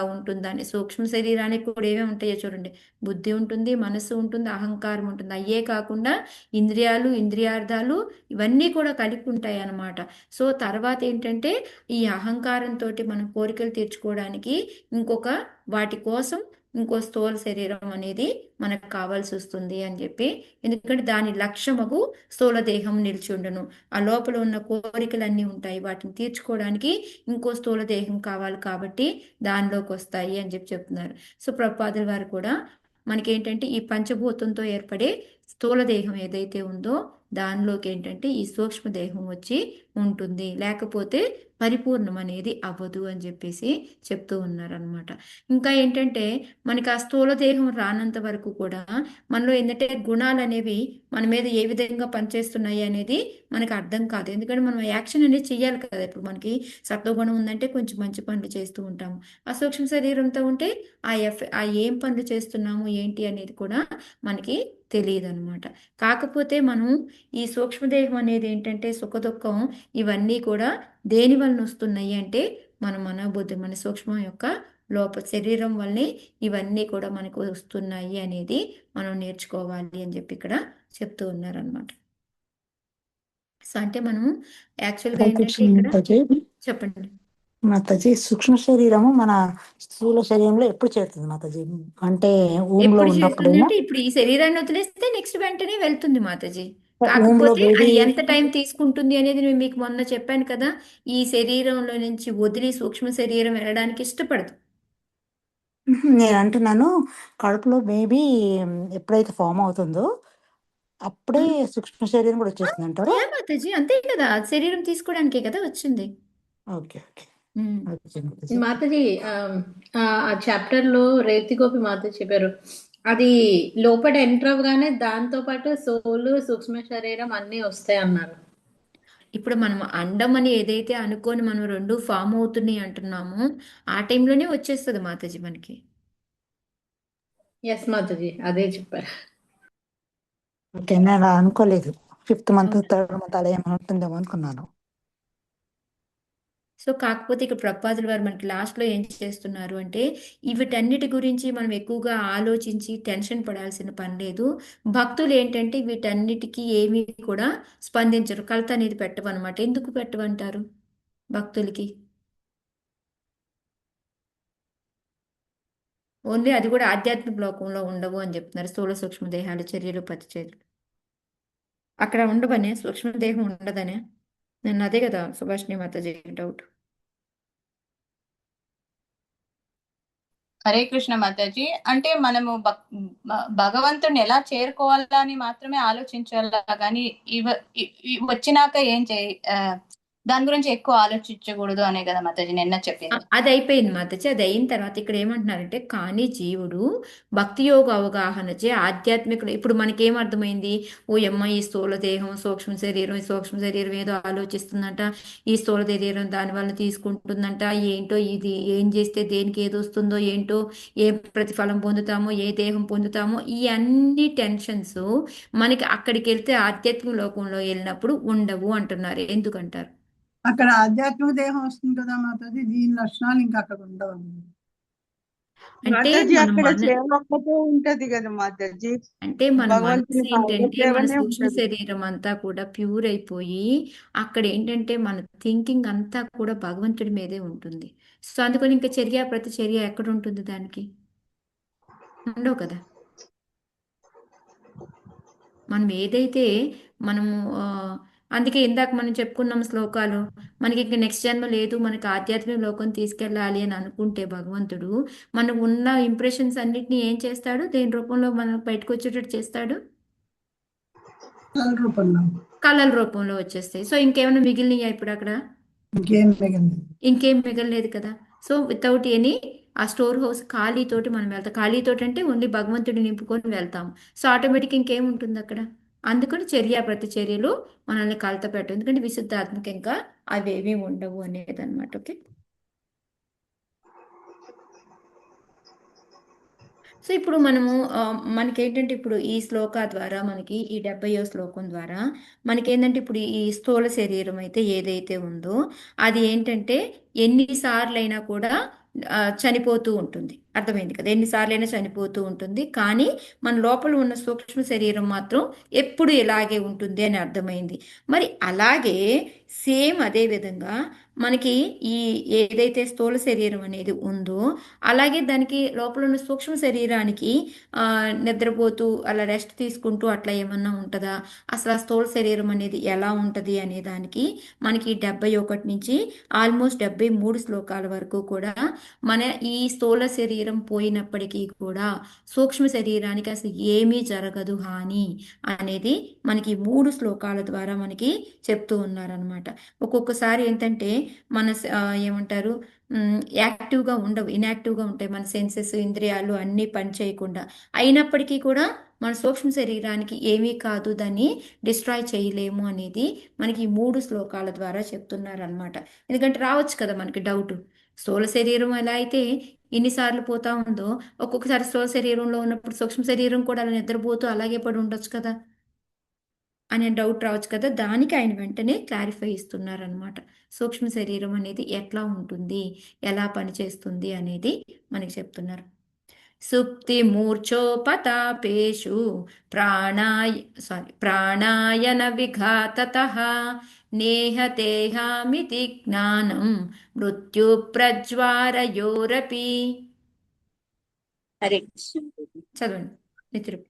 Speaker 1: అని. సూక్ష్మ శరీరానికి కూడా ఏమేమి ఉంటాయో చూడండి, బుద్ధి ఉంటుంది, మనసు ఉంటుంది, అహంకారం ఉంటుంది. అయ్యే కాకుండా ఇంద్రియాలు, ఇంద్రియార్థాలు ఇవన్నీ కూడా కలిపి ఉంటాయి అన్నమాట. సో తర్వాత ఏంటంటే ఈ అహంకారంతో మనం కోరికలు తీర్చుకోవడానికి వాటి కోసం ఇంకో స్థూల శరీరం అనేది మనకు కావాల్సి వస్తుంది అని చెప్పి, ఎందుకంటే దాని లక్ష్యముకు స్థూల దేహం నిలిచి ఉండను. ఆ లోపల ఉన్న కోరికలన్నీ ఉంటాయి, వాటిని తీర్చుకోవడానికి ఇంకో స్థూల దేహం కావాలి కాబట్టి దానిలోకి వస్తాయి అని చెప్పి చెప్తున్నారు. సో ప్రభుపాదుల వారు కూడా మనకేంటంటే ఈ పంచభూతంతో ఏర్పడే స్థూల దేహం ఏదైతే ఉందో దానిలోకి ఏంటంటే ఈ సూక్ష్మ దేహం వచ్చి ఉంటుంది, లేకపోతే పరిపూర్ణం అనేది అవ్వదు అని చెప్పేసి చెప్తూ ఉన్నారనమాట. ఇంకా ఏంటంటే మనకి ఆ స్థూల దేహం రానంత వరకు కూడా మనలో ఏంటంటే గుణాలు అనేవి మన మీద ఏ విధంగా పనిచేస్తున్నాయి అనేది మనకు అర్థం కాదు. ఎందుకంటే మనం యాక్షన్ అనేది చెయ్యాలి కదా. ఇప్పుడు మనకి సత్వగుణం ఉందంటే కొంచెం మంచి పనులు చేస్తూ ఉంటాము, ఆ సూక్ష్మ శరీరంతో ఉంటే ఆ ఏం పనులు చేస్తున్నాము ఏంటి అనేది కూడా మనకి తెలియదు అనమాట. కాకపోతే మనం ఈ సూక్ష్మదేహం అనేది ఏంటంటే సుఖదుఖం ఇవన్నీ కూడా దేని వలన వస్తున్నాయి అంటే మన మనోబుద్ధి, మన సూక్ష్మం యొక్క శరీరం వల్లనే ఇవన్నీ కూడా మనకు వస్తున్నాయి అనేది మనం నేర్చుకోవాలి అని చెప్పి ఇక్కడ చెప్తూ ఉన్నారనమాట. సో అంటే మనము యాక్చువల్గా
Speaker 9: హరే
Speaker 1: ఏంటంటే
Speaker 9: కృష్ణ
Speaker 1: ఇక్కడ
Speaker 9: మాతాజీ.
Speaker 1: చెప్పండి.
Speaker 9: మాతాజీ, సూక్ష్మ శరీరము మన స్థూల శరీరంలో ఎప్పుడు చేరుతుంది మాతాజీ? అంటే ఊమ్లో
Speaker 1: ఎప్పుడు చేస్తుంది
Speaker 9: ఉన్నప్పుడేనా?
Speaker 1: అంటే ఇప్పుడు ఈ శరీరాన్ని వదిలేస్తే నెక్స్ట్ వెంటనే వెళ్తుంది మాతాజీ.
Speaker 9: ఊమ్లో
Speaker 1: కాకపోతే
Speaker 9: బేబీ
Speaker 1: అది ఎంత టైం తీసుకుంటుంది అనేది నేను మీకు మొన్న చెప్పాను కదా. ఈ శరీరంలో నుంచి వదిలి సూక్ష్మ శరీరం వెళ్ళడానికి ఇష్టపడదు.
Speaker 9: నేను అంటున్నాను, కడుపులో బేబీ ఎప్పుడైతే ఫామ్ అవుతుందో అప్పుడే సూక్ష్మ శరీరం కూడా వచ్చేస్తుంది అంటారా?
Speaker 1: యా మాతాజీ, అంతే కదా, శరీరం తీసుకోవడానికే కదా వచ్చింది.
Speaker 9: ఓకే ఓకే
Speaker 1: ఉమ్.
Speaker 9: ఓకే మాతాజీ.
Speaker 2: మాతాజీ ఆ చాప్టర్ లో రేవతి గోపి మాతాజీ చెప్పారు, అది లోపల ఎంటర్ అవగానే దాంతో పాటు సోలు సూక్ష్మ శరీరం అన్ని వస్తాయి అన్నారు.
Speaker 1: ఇప్పుడు మనం అండం అని ఏదైతే అనుకొని మనం రెండు ఫామ్ అవుతున్నాయి అంటున్నామో ఆ టైంలోనే వచ్చేస్తుంది మాతాజీ మనకి.
Speaker 2: ఎస్ మాతాజీ, అదే చెప్పారు.
Speaker 9: ఓకే, నేను అలా అనుకోలేదు. 5th మంత్
Speaker 1: అవునా?
Speaker 9: 3rd మంత్ అలా ఏమైనా ఉంటుందేమో అనుకున్నాను.
Speaker 1: సో కాకపోతే ఇక్కడ ప్రపాదుల వారు మనకి లాస్ట్లో ఏం చేస్తున్నారు అంటే వీటన్నిటి గురించి మనం ఎక్కువగా ఆలోచించి టెన్షన్ పడాల్సిన పని లేదు. భక్తులు ఏంటంటే వీటన్నిటికీ ఏమీ కూడా స్పందించరు, కలత అనేది పెట్టవన్నమాట. ఎందుకు పెట్టవంటారు భక్తులకి? ఓన్లీ అది కూడా ఆధ్యాత్మిక లోకంలో ఉండవు అని చెప్తున్నారు. స్థూల సూక్ష్మ దేహాలు, చర్యలు, ప్రతిచర్యలు అక్కడ ఉండవనే, సూక్ష్మదేహం ఉండదనే. నేను అదే కదా సుభాషిణి మాతాజీ డౌట్.
Speaker 4: హరే కృష్ణ మాతాజీ, అంటే మనము భగవంతుడిని ఎలా చేరుకోవాలా అని మాత్రమే ఆలోచించాలా కానీ వచ్చినాక ఏం దాని గురించి ఎక్కువ ఆలోచించకూడదు అనే కదా మాతాజీ నిన్న చెప్పింది.
Speaker 1: అది అయిపోయింది మాతాజీ. అది అయిన తర్వాత ఇక్కడ ఏమంటున్నారంటే కానీ జీవుడు భక్తి యోగ అవగాహనచే ఆధ్యాత్మిక, ఇప్పుడు మనకేం అర్థమైంది? ఓ అమ్మ, ఈ స్థూల దేహం సూక్ష్మ శరీరం, ఈ సూక్ష్మ శరీరం ఏదో ఆలోచిస్తుందంట, ఈ స్థూల శరీరం దాని వల్ల తీసుకుంటుందంట, ఏంటో ఇది ఏం చేస్తే దేనికి ఏది వస్తుందో ఏంటో, ఏ ప్రతిఫలం పొందుతామో, ఏ దేహం పొందుతామో, ఈ అన్ని టెన్షన్స్ మనకి అక్కడికి వెళ్తే ఆధ్యాత్మిక లోకంలో వెళ్ళినప్పుడు ఉండవు అంటున్నారు. ఎందుకంటారు?
Speaker 6: అక్కడ ఆధ్యాత్మిక దేహం వస్తుంది కదా మాతాజీ, దీని లక్షణాలు ఇంకా అక్కడ ఉండవు.
Speaker 1: అంటే
Speaker 7: మాతాజీ
Speaker 1: మన
Speaker 7: అక్కడ
Speaker 1: మన
Speaker 7: సేవ ఒక్కటే ఉంటది కదా మాతాజీ,
Speaker 1: అంటే మన మనసు
Speaker 7: భగవంతుని
Speaker 1: ఏంటంటే మన
Speaker 7: సేవనే
Speaker 1: సూక్ష్మ
Speaker 7: ఉంటది.
Speaker 1: శరీరం అంతా కూడా ప్యూర్ అయిపోయి అక్కడ ఏంటంటే మన థింకింగ్ అంతా కూడా భగవంతుడి మీదే ఉంటుంది. సో అందుకని ఇంకా చర్య ప్రతి చర్య ఎక్కడ ఉంటుంది దానికి? ఉండవు కదా. మనం ఏదైతే మనము అందుకే ఇందాక మనం చెప్పుకున్నాం శ్లోకాలు, మనకి ఇంక నెక్స్ట్ జన్మ లేదు, మనకి ఆధ్యాత్మిక లోకం తీసుకెళ్ళాలి అని అనుకుంటే భగవంతుడు మనకు ఉన్న ఇంప్రెషన్స్ అన్నిటిని ఏం చేస్తాడు? దేని రూపంలో మనకు బయటకు వచ్చేటట్టు చేస్తాడు?
Speaker 6: రూపంలో,
Speaker 1: కళల రూపంలో వచ్చేస్తాయి. సో ఇంకేమైనా మిగిలినాయా ఇప్పుడు అక్కడ?
Speaker 6: ఇంకేం మిగిలింది?
Speaker 1: ఇంకేం మిగలలేదు కదా. సో వితౌట్ ఎనీ ఆ స్టోర్ హౌస్ ఖాళీతోటి మనం వెళ్తాం. ఖాళీతోటి అంటే ఓన్లీ భగవంతుడిని నింపుకొని వెళ్తాం. సో ఆటోమేటిక్ ఇంకేముంటుంది అక్కడ? అందుకని చర్య ప్రతి చర్యలు మనల్ని కలత పెట్టు, ఎందుకంటే విశుద్ధాత్మక ఇంకా అవేమీ ఉండవు అనేది అనమాట. ఓకే, సో ఇప్పుడు మనము మనకేంటంటే ఇప్పుడు ఈ శ్లోక ద్వారా మనకి ఈ 70వ శ్లోకం ద్వారా మనకేంటంటే ఇప్పుడు ఈ స్థూల శరీరం అయితే ఏదైతే ఉందో అది ఏంటంటే ఎన్నిసార్లైనా కూడా చనిపోతూ ఉంటుంది. అర్థమైంది కదా, ఎన్నిసార్లైనా చనిపోతూ ఉంటుంది. కానీ మన లోపల ఉన్న సూక్ష్మ శరీరం మాత్రం ఎప్పుడు ఇలాగే ఉంటుంది అని అర్థమైంది. మరి అలాగే సేమ్ అదే విధంగా మనకి ఈ ఏదైతే స్థూల శరీరం అనేది ఉందో అలాగే దానికి లోపల ఉన్న సూక్ష్మ శరీరానికి నిద్రపోతూ అలా రెస్ట్ తీసుకుంటూ అట్లా ఏమన్నా ఉంటుందా? అసలు ఆ స్థూల శరీరం అనేది ఎలా ఉంటుంది అనే దానికి మనకి 71 నుంచి ఆల్మోస్ట్ 73 శ్లోకాల వరకు కూడా మన ఈ స్థూల శరీరం పోయినప్పటికీ కూడా సూక్ష్మ శరీరానికి అసలు ఏమీ జరగదు హాని అనేది మనకి 3 శ్లోకాల ద్వారా మనకి చెప్తూ ఉన్నారనమాట. ఒక్కొక్కసారి ఏంటంటే మన ఏమంటారు, యాక్టివ్గా ఉండవు, ఇన్యాక్టివ్గా ఉంటాయి మన సెన్సెస్, ఇంద్రియాలు అన్నీ పని చేయకుండా. అయినప్పటికీ కూడా మన సూక్ష్మ శరీరానికి ఏమీ కాదు, దాన్ని డిస్ట్రాయ్ చేయలేము అనేది మనకి ఈ 3 శ్లోకాల ద్వారా చెప్తున్నారనమాట. ఎందుకంటే రావచ్చు కదా మనకి డౌట్, స్థూల శరీరం ఎలా అయితే ఎన్నిసార్లు పోతా ఉందో ఒక్కొక్కసారి స్థూల శరీరంలో ఉన్నప్పుడు సూక్ష్మ శరీరం కూడా అలా నిద్రపోతూ అలాగే పడి ఉండొచ్చు కదా అనే డౌట్ రావచ్చు కదా. దానికి ఆయన వెంటనే క్లారిఫై ఇస్తున్నారనమాట. సూక్ష్మ శరీరం అనేది ఎట్లా ఉంటుంది, ఎలా పనిచేస్తుంది అనేది మనకి చెప్తున్నారు. సుప్తిమూర్ఛోపతాపేషు ప్రాణాయన విఘాతతః నేహతేహామితి జ్ఞానం మృత్యుప్రజ్వారయోరపి.
Speaker 3: హరే కృష్ణ.
Speaker 1: చదవండి నితిన్.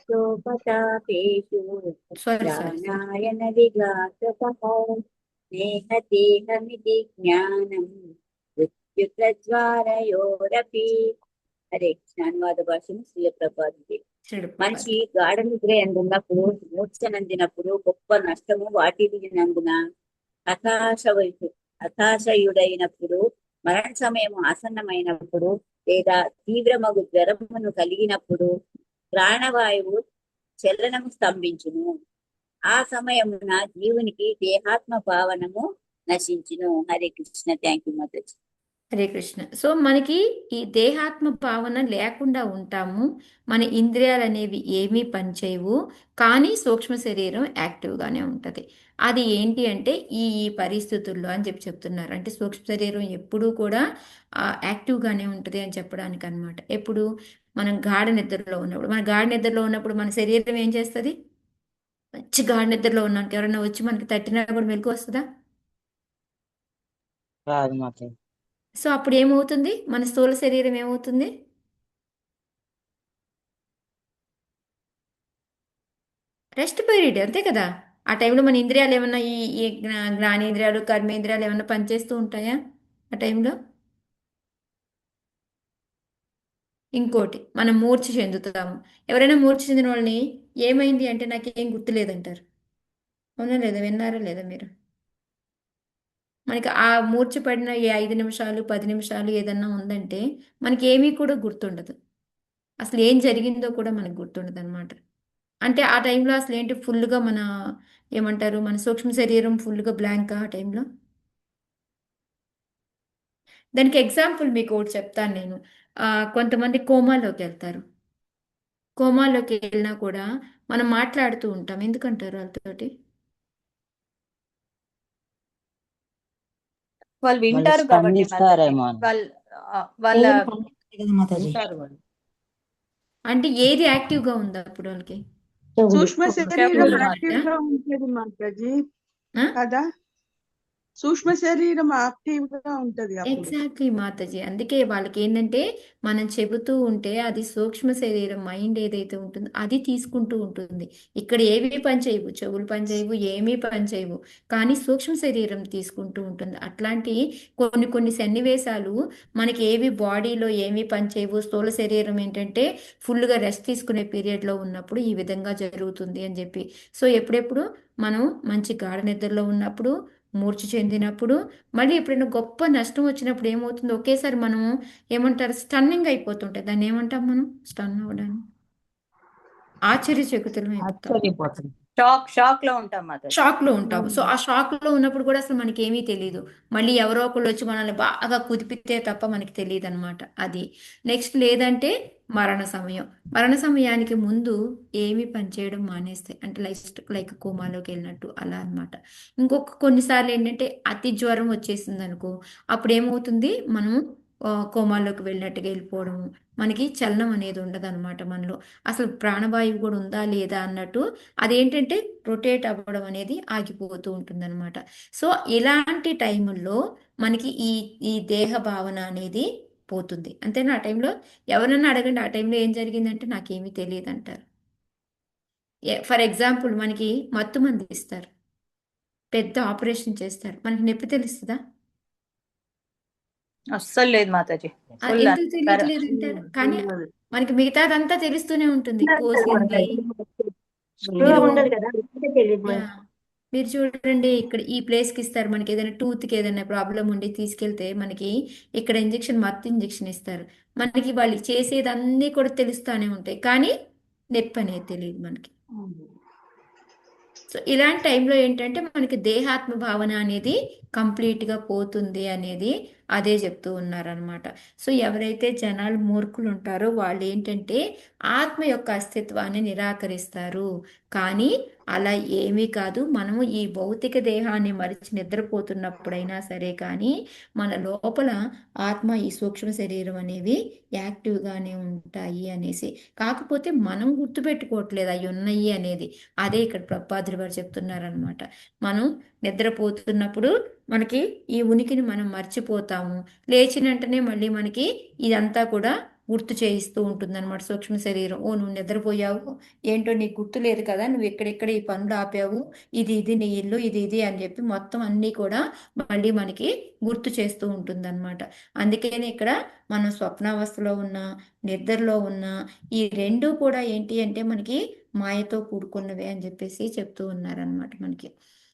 Speaker 3: సోపతాపేషు
Speaker 1: సారీ
Speaker 3: ప్రాణాయన విఘాతతః నేహతేహమితి జ్ఞానం మృత్యుప్రజ్వారయోరపి. హరే కృష్ణ. అనువాద భాషను శ్రీల ప్రభాది. మనిషి గాఢ నిద్ర ఎందున్నప్పుడు, మూర్ఛనందినప్పుడు, గొప్ప నష్టము వాటిల్లినందున హతాశయుడైనప్పుడు, మరణ సమయం ఆసన్నమైనప్పుడు, లేదా తీవ్రమగు జ్వరమును కలిగినప్పుడు ప్రాణవాయువు చలనము స్తంభించును. ఆ సమయమున జీవునికి దేహాత్మ భావనము నశించును. హరే కృష్ణ. థ్యాంక్ యూ మాతాజీ.
Speaker 1: హరే కృష్ణ. సో మనకి ఈ దేహాత్మ భావన లేకుండా ఉంటాము. మన ఇంద్రియాలు అనేవి ఏమీ పనిచేయవు, కానీ సూక్ష్మ శరీరం యాక్టివ్గానే ఉంటుంది. అది ఏంటి అంటే ఈ ఈ పరిస్థితుల్లో అని చెప్తున్నారు. అంటే సూక్ష్మ శరీరం ఎప్పుడూ కూడా యాక్టివ్గానే ఉంటుంది అని చెప్పడానికి అనమాట. ఎప్పుడు మనం గాఢ నిద్రలో ఉన్నప్పుడు, మన గాఢ నిద్రలో ఉన్నప్పుడు మన శరీరం ఏం చేస్తుంది? మంచి గాఢ నిద్రలో ఉన్నానికి ఎవరైనా వచ్చి మనకి తట్టినా కూడా మెలకు వస్తుందా?
Speaker 8: రాదు మాతాజీ.
Speaker 1: సో అప్పుడు ఏమవుతుంది? మన స్థూల శరీరం ఏమవుతుంది? రెస్ట్ పీరియడ్, అంతే కదా. ఆ టైంలో మన ఇంద్రియాలు ఏమన్నా ఈ జ్ఞానేంద్రియాలు కర్మేంద్రియాలు ఏమన్నా పనిచేస్తూ ఉంటాయా ఆ టైంలో? ఇంకోటి, మనం మూర్ఛ చెందుతాము. ఎవరైనా మూర్ఛ చెందిన వాళ్ళని ఏమైంది అంటే నాకేం గుర్తులేదంటారు. అవునా లేదా? విన్నారా లేదా మీరు? మనకి ఆ మూర్ఛ పడిన ఈ 5 నిమిషాలు 10 నిమిషాలు ఏదన్నా ఉందంటే మనకి ఏమీ కూడా గుర్తుండదు. అసలు ఏం జరిగిందో కూడా మనకు గుర్తుండదు అనమాట. అంటే ఆ టైంలో అసలు ఏంటి, ఫుల్గా మన ఏమంటారు, మన సూక్ష్మ శరీరం ఫుల్గా బ్లాంక్ ఆ టైంలో. దానికి ఎగ్జాంపుల్ మీకు ఒకటి చెప్తాను నేను. కొంతమంది కోమాలోకి వెళ్తారు. కోమాలోకి వెళ్ళినా కూడా మనం మాట్లాడుతూ ఉంటాం. ఎందుకంటారు వాళ్ళతోటి?
Speaker 4: వాళ్ళు
Speaker 8: మళ్ళీ
Speaker 4: వింటారు కాబట్టి మాతాజీ.
Speaker 8: స్పందిస్తారేమో అని.
Speaker 4: వాళ్ళ
Speaker 9: చెవులు పనిచేస్తాయి కదా మాతాజీ.
Speaker 8: వింటారు వాళ్ళు.
Speaker 1: అంటే ఏది యాక్టివ్గా ఉంది అప్పుడు వాళ్ళకి?
Speaker 9: చెవులు.
Speaker 7: సూక్ష్మ శరీరం
Speaker 4: చెవులు
Speaker 7: యాక్టివ్ గా ఉంటుంది మాతాజీ
Speaker 1: ఆ?
Speaker 7: కదా. సూక్ష్మ శరీరం యాక్టివ్ గా ఉంటది అప్పుడు.
Speaker 1: ఎగ్జాక్ట్లీ మాతాజీ. అందుకే వాళ్ళకి ఏంటంటే మనం చెబుతూ ఉంటే అది సూక్ష్మ శరీరం మైండ్ ఏదైతే ఉంటుందో అది తీసుకుంటూ ఉంటుంది. ఇక్కడ ఏవి పని చేయవు, చెవులు పని చేయవు, ఏమీ పని చేయవు, కానీ సూక్ష్మ శరీరం తీసుకుంటూ ఉంటుంది. అట్లాంటి కొన్ని కొన్ని సన్నివేశాలు మనకి ఏవి బాడీలో ఏమీ పని చేయవు, స్థూల శరీరం ఏంటంటే ఫుల్గా రెస్ట్ తీసుకునే పీరియడ్లో ఉన్నప్పుడు ఈ విధంగా జరుగుతుంది అని చెప్పి. సో ఎప్పుడెప్పుడు మనం మంచి గాఢ నిద్రలో ఉన్నప్పుడు, మూర్ఛ చెందినప్పుడు, మళ్ళీ ఎప్పుడైనా గొప్ప నష్టం వచ్చినప్పుడు ఏమవుతుంది, ఒకేసారి మనం ఏమంటారు, స్టన్నింగ్ అయిపోతుంటాయి. దాన్ని ఏమంటాం మనం? స్టన్ అవ్వడానికి ఆశ్చర్యచకితులం అయిపోతాం,
Speaker 8: ఆశ్చర్యపోతుంది.
Speaker 4: షాక్ లో ఉంటాం మాతాజీ.
Speaker 1: షాక్లో ఉంటాము. సో ఆ షాక్లో ఉన్నప్పుడు కూడా అసలు మనకి ఏమీ తెలియదు. మళ్ళీ ఎవరో ఒకళ్ళు వచ్చి మనల్ని బాగా కుదిపితే తప్ప మనకి తెలియదు అనమాట. అది నెక్స్ట్. లేదంటే మరణ సమయం. మరణ సమయానికి ముందు ఏమీ పనిచేయడం మానేస్తాయి. అంటే లైక్ కోమాలోకి వెళ్ళినట్టు అలా అనమాట. ఇంకొక కొన్నిసార్లు ఏంటంటే అతి జ్వరం వచ్చేసింది అనుకో, అప్పుడు ఏమవుతుంది, మనం కోమాలోకి వెళ్ళినట్టుగా వెళ్ళిపోవడము, మనకి చలనం అనేది ఉండదు అనమాట మనలో. అసలు ప్రాణవాయువు కూడా ఉందా లేదా అన్నట్టు అదేంటంటే రొటేట్ అవ్వడం అనేది ఆగిపోతూ ఉంటుందన్నమాట. సో ఇలాంటి టైముల్లో మనకి ఈ ఈ దేహ భావన అనేది పోతుంది. అంతేనా? ఆ టైంలో ఎవరన్నా అడగండి, ఆ టైంలో ఏం జరిగిందంటే నాకేమీ తెలియదు అంటారు. ఫర్ ఎగ్జాంపుల్ మనకి మత్తు మంది ఇస్తారు, పెద్ద ఆపరేషన్ చేస్తారు, మనకి నొప్పి తెలుస్తుందా?
Speaker 4: అస్సలు లేదు మాతాజీ. ఫుల్
Speaker 1: ఎందుకు తెలియట్లేదు అంటారు? కానీ మనకి మిగతాదంతా తెలుస్తూనే ఉంటుంది. కోసింది మీరు చూడండి, ఇక్కడ ఈ ప్లేస్కి ఇస్తారు మనకి, ఏదైనా టూత్కి ఏదైనా ప్రాబ్లం ఉండి తీసుకెళ్తే మనకి ఇక్కడ మత్తు ఇంజెక్షన్ ఇస్తారు. మనకి వాళ్ళు చేసేదన్నీ కూడా తెలుస్తూనే ఉంటాయి, కానీ నొప్పి అనేది తెలియదు మనకి. సో ఇలాంటి టైంలో ఏంటంటే మనకి దేహాత్మ భావన అనేది కంప్లీట్గా పోతుంది అనేది అదే చెప్తూ ఉన్నారనమాట. సో ఎవరైతే జనాలు మూర్ఖులు ఉంటారో వాళ్ళు ఏంటంటే ఆత్మ యొక్క అస్తిత్వాన్ని నిరాకరిస్తారు. కానీ అలా ఏమీ కాదు. మనము ఈ భౌతిక దేహాన్ని మరిచి నిద్రపోతున్నప్పుడైనా సరే కానీ మన లోపల ఆత్మ ఈ సూక్ష్మ శరీరం అనేవి యాక్టివ్గానే ఉంటాయి అనేసి. కాకపోతే మనం గుర్తుపెట్టుకోవట్లేదు అవి ఉన్నాయి అనేది. అదే ఇక్కడ ప్రభుపాదులు వారు చెప్తున్నారనమాట. మనం నిద్రపోతున్నప్పుడు మనకి ఈ ఉనికిని మనం మర్చిపోతాము. లేచిన వెంటనే మళ్ళీ మనకి ఇదంతా కూడా గుర్తు చేయిస్తూ ఉంటుంది అనమాట సూక్ష్మ శరీరం. ఓ నువ్వు నిద్రపోయావు, ఏంటో నీకు గుర్తు లేదు కదా, నువ్వు ఎక్కడెక్కడ ఈ పనులు ఆపావు, ఇది నీ ఇల్లు, ఇది అని చెప్పి మొత్తం అన్నీ కూడా మళ్ళీ మనకి గుర్తు చేస్తూ ఉంటుంది అనమాట. అందుకని ఇక్కడ మనం స్వప్నావస్థలో ఉన్న నిద్రలో ఉన్న ఈ రెండు కూడా ఏంటి అంటే మనకి మాయతో కూడుకున్నవే అని చెప్పేసి చెప్తూ ఉన్నారనమాట మనకి.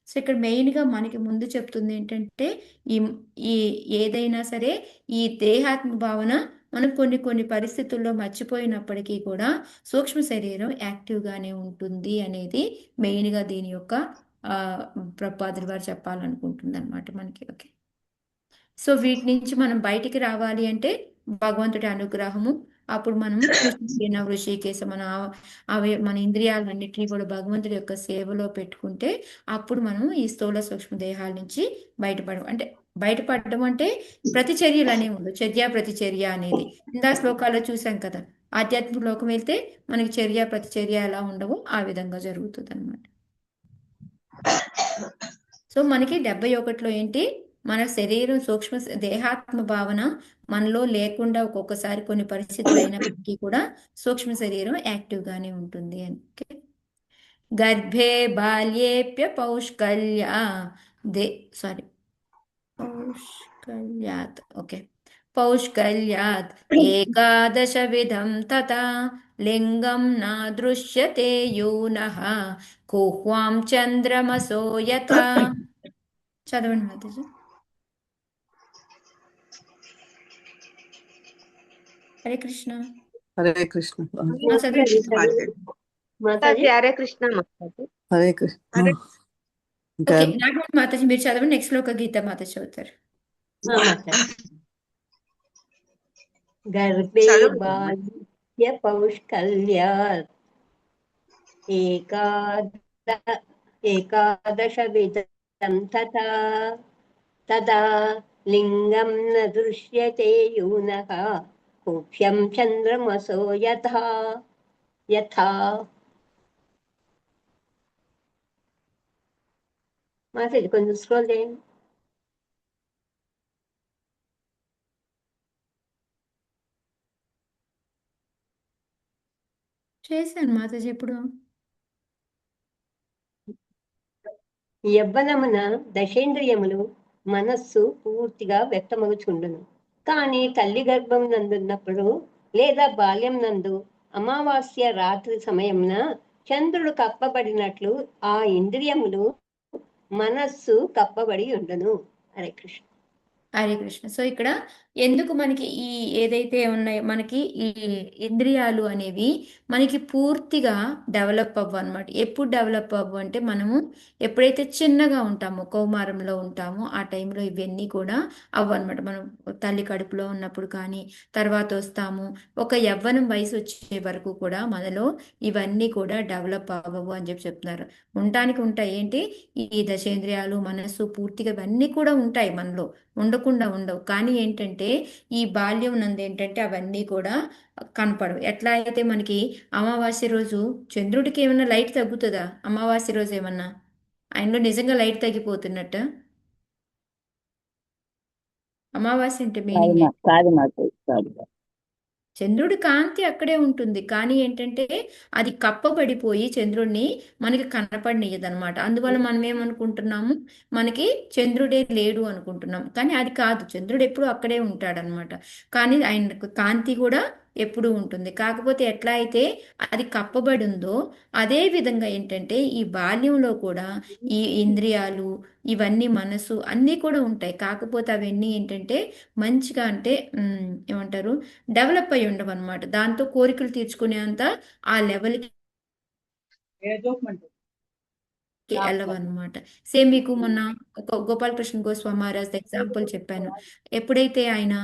Speaker 1: సో ఇక్కడ మెయిన్గా మనకి ముందు చెప్తుంది ఏంటంటే ఈ ఈ ఏదైనా సరే ఈ దేహాత్మ భావన మనం కొన్ని పరిస్థితుల్లో మర్చిపోయినప్పటికీ కూడా సూక్ష్మ శరీరం యాక్టివ్గానే ఉంటుంది అనేది మెయిన్గా దీని యొక్క ప్రభుపాదులు వారు చెప్పాలనుకుంటుంది అనమాట మనకి. ఓకే, సో వీటి నుంచి మనం బయటికి రావాలి అంటే భగవంతుడి అనుగ్రహము, అప్పుడు మనం కృష్ణ ఋషికేశ మన ఇంద్రియాలన్నింటినీ కూడా భగవంతుడి యొక్క సేవలో పెట్టుకుంటే అప్పుడు మనం ఈ స్థూల సూక్ష్మ దేహాల నుంచి బయటపడడం అంటే ప్రతిచర్యలు అనేవి ఉండవు. చర్య ప్రతిచర్య అనేది ఇందా శ్లోకాల్లో చూసాం కదా. ఆధ్యాత్మిక లోకం వెళ్తే మనకి చర్య ప్రతిచర్య ఎలా ఉండవో ఆ విధంగా జరుగుతుంది అనమాట. సో మనకి 71లో ఏంటి, మన శరీరం సూక్ష్మ దేహాత్మ భావన మనలో లేకుండా ఒక్కొక్కసారి కొన్ని పరిస్థితులు అయినప్పటికీ కూడా సూక్ష్మ శరీరం యాక్టివ్గానే ఉంటుంది అని. గర్భే బాల్యేప్య పౌష్కల్యాత్ ఓకే పౌష్కల్యాత్ ఏకాదశ విధం తథా లింగం నా దృశ్యతే యూనః కుహ్వాం చంద్రమసో యథా. చదవండి మాతాజీ. హరే కృష్ణ.
Speaker 6: హరే కృష్ణ.
Speaker 1: చదవండి.
Speaker 10: హరే కృష్ణ.
Speaker 6: హరే కృష్ణ.
Speaker 1: మాతాజీ మీరు చదవండి. నెక్స్ట్ లో ఒక గీత మాతాజీ చదువుతారు.
Speaker 10: గర్భే బాల్య పౌష్కల్యాత్ ఏకాదశ విధం తదా లింగం న దృశ్యతే యూనః కుహ్యం చంద్రమసో యథా. మాట్లాడి కొంచెం స్క్రోల్ చేయండి.
Speaker 1: చేశాను మాతాజీ. ఎప్పుడు
Speaker 10: యవ్వనమున దశేంద్రియములు మనస్సు పూర్తిగా వ్యక్తమగుచుండును. కానీ తల్లి గర్భం నందున్నప్పుడు లేదా బాల్యం నందు అమావాస్య రాత్రి సమయమున చంద్రుడు కప్పబడినట్లు ఆ ఇంద్రియములు మనస్సు కప్పబడి ఉండును. హరే కృష్ణ.
Speaker 1: హరే కృష్ణ. సో ఇక్కడ ఎందుకు మనకి ఈ ఏదైతే ఉన్నాయో మనకి ఈ ఇంద్రియాలు అనేవి మనకి పూర్తిగా డెవలప్ అవ్వు అనమాట. ఎప్పుడు డెవలప్ అవ్వు అంటే మనము ఎప్పుడైతే చిన్నగా ఉంటామో, కౌమారంలో ఉంటామో ఆ టైంలో ఇవన్నీ కూడా అవ్వు అనమాట. మనం తల్లి కడుపులో ఉన్నప్పుడు కానీ తర్వాత వస్తాము ఒక యవ్వనం వయసు వచ్చే వరకు కూడా మనలో ఇవన్నీ కూడా డెవలప్ అవ్వవు అని చెప్తున్నారు. ఉండటానికి ఉంటాయి ఏంటి, ఈ దశేంద్రియాలు మనస్సు పూర్తిగా ఇవన్నీ కూడా ఉంటాయి మనలో, ఉండకుండా ఉండవు. కానీ ఏంటంటే ఈ బాల్యం నందు ఏంటంటే అవన్నీ కూడా కనపడవు. ఎట్లా అయితే మనకి అమావాస్య రోజు చంద్రుడికి ఏమన్నా లైట్ తగ్గుతుందా? అమావాస్య రోజు ఏమన్నా ఆయనలో నిజంగా లైట్ తగ్గిపోతున్నట్ట? అమావాస్య అంటే మీనింగ్ చంద్రుడి కాంతి అక్కడే ఉంటుంది. కానీ ఏంటంటే అది కప్పబడిపోయి చంద్రుడిని మనకి కనపడనియదనమాట. అందువల్ల మనం ఏమనుకుంటున్నాము, మనకి చంద్రుడే లేడు అనుకుంటున్నాం. కానీ అది కాదు, చంద్రుడు ఎప్పుడు అక్కడే ఉంటాడనమాట. కానీ ఆయన కాంతి కూడా ఎప్పుడు ఉంటుంది. కాకపోతే ఎట్లా అయితే అది కప్పబడి ఉందో అదే విధంగా ఏంటంటే ఈ బాల్యంలో కూడా ఈ ఇంద్రియాలు ఇవన్నీ మనసు అన్నీ కూడా ఉంటాయి. కాకపోతే అవన్నీ ఏంటంటే మంచిగా అంటే ఏమంటారు, డెవలప్ అయి ఉండవు అనమాట. దాంతో కోరికలు తీర్చుకునేంత ఆ లెవెల్కి వెళ్ళవన్నమాట. సేమ్ మీకు మొన్న ఒక గోపాలకృష్ణ గోస్వామి మహారాజ్ ఎగ్జాంపుల్ చెప్పాను. ఎప్పుడైతే ఆయన